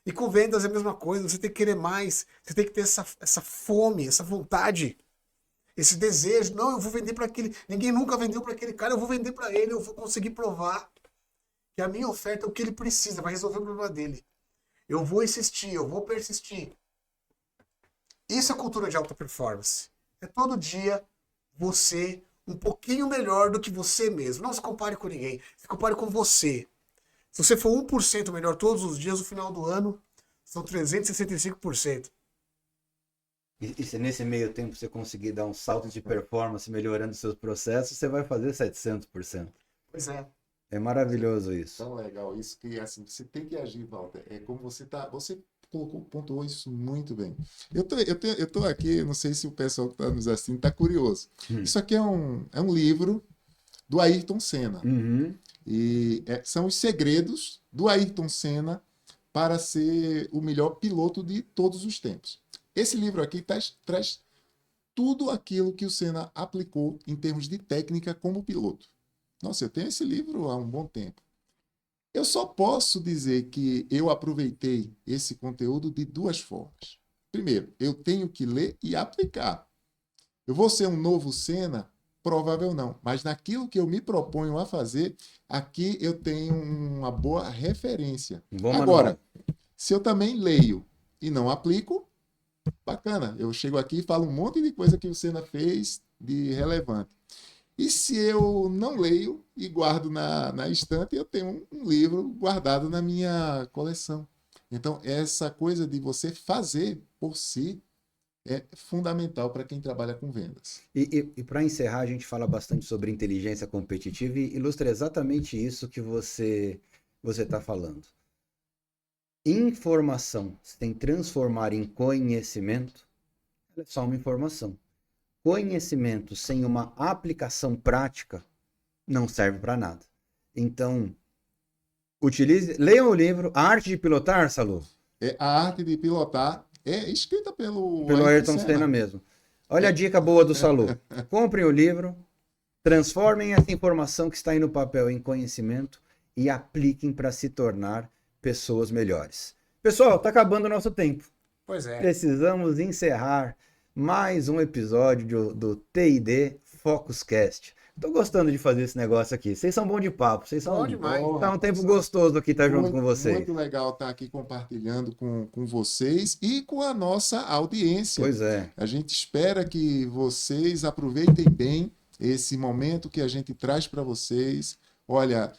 E com vendas é a mesma coisa. Você tem que querer mais. Você tem que ter essa fome, essa vontade. Esse desejo, não, eu vou vender para aquele. Ninguém nunca vendeu para aquele cara, eu vou vender para ele, eu vou conseguir provar que a minha oferta é o que ele precisa, vai resolver o problema dele. Eu vou insistir, eu vou persistir. Isso é cultura de alta performance. É todo dia você um pouquinho melhor do que você mesmo. Não se compare com ninguém, se compare com você. Se você for 1% melhor todos os dias, no final do ano, são 365%. E se nesse meio tempo você conseguir dar um salto de performance melhorando seus processos, você vai fazer 700%. Pois é. É maravilhoso isso. Tão legal isso que assim, você tem que agir, Walter. É como você tá. Você pontuou isso muito bem. Eu tô aqui, não sei se o pessoal que está nos assistindo está curioso. Isso aqui é um livro do Ayrton Senna. Uhum. E são os segredos do Ayrton Senna para ser o melhor piloto de todos os tempos. Esse livro aqui traz tudo aquilo que o Senna aplicou em termos de técnica como piloto. Nossa, eu tenho esse livro há um bom tempo. Eu só posso dizer que eu aproveitei esse conteúdo de duas formas. Primeiro, eu tenho que ler e aplicar. Eu vou ser um novo Senna? Provável não. Mas naquilo que eu me proponho a fazer, aqui eu tenho uma boa referência. Agora, se eu também leio e não aplico, bacana. Eu chego aqui e falo um monte de coisa que o Senna fez de relevante. E se eu não leio e guardo na estante, eu tenho um livro guardado na minha coleção. Então, essa coisa de você fazer por si é fundamental para quem trabalha com vendas. E para encerrar, a gente fala bastante sobre inteligência competitiva e ilustra exatamente isso que você está falando. Informação sem transformar em conhecimento, ela é só uma informação. Conhecimento sem uma aplicação prática não serve para nada. Então, leiam o livro A Arte de Pilotar, Salu. A Arte de Pilotar é escrita pelo Ayrton Senna mesmo. Olha a dica boa do Salu. Comprem o livro, transformem essa informação que está aí no papel em conhecimento e apliquem para se tornar pessoas melhores. Pessoal, está acabando o nosso tempo. Pois é. Precisamos encerrar mais um episódio do TID Focuscast. Tô gostando de fazer esse negócio aqui. Vocês são bons de papo. Vocês são Bom demais. Tá um tempo gostoso aqui estar junto com vocês. Muito legal estar aqui compartilhando com vocês e com a nossa audiência. Pois é. A gente espera que vocês aproveitem bem esse momento que a gente traz para vocês. Olha,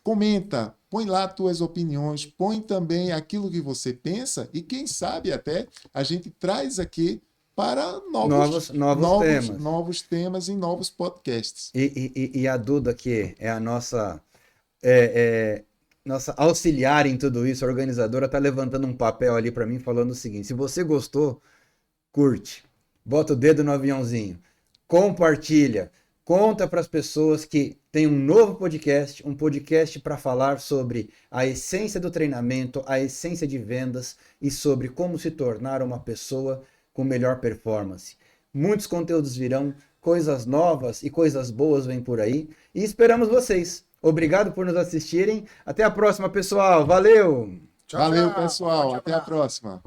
comenta, põe lá tuas opiniões, põe também aquilo que você pensa e quem sabe até a gente traz aqui para novos temas e novos podcasts. E a Duda, que é a nossa auxiliar em tudo isso, a organizadora, está levantando um papel ali para mim falando o seguinte: se você gostou, curte, bota o dedo no aviãozinho, compartilha, conta para as pessoas que tem um novo podcast, um podcast para falar sobre a essência do treinamento, a essência de vendas e sobre como se tornar uma pessoa com melhor performance. Muitos conteúdos virão, coisas novas e coisas boas vêm por aí e esperamos vocês. Obrigado por nos assistirem. Até a próxima, pessoal. Valeu! Valeu, pessoal. Até a próxima.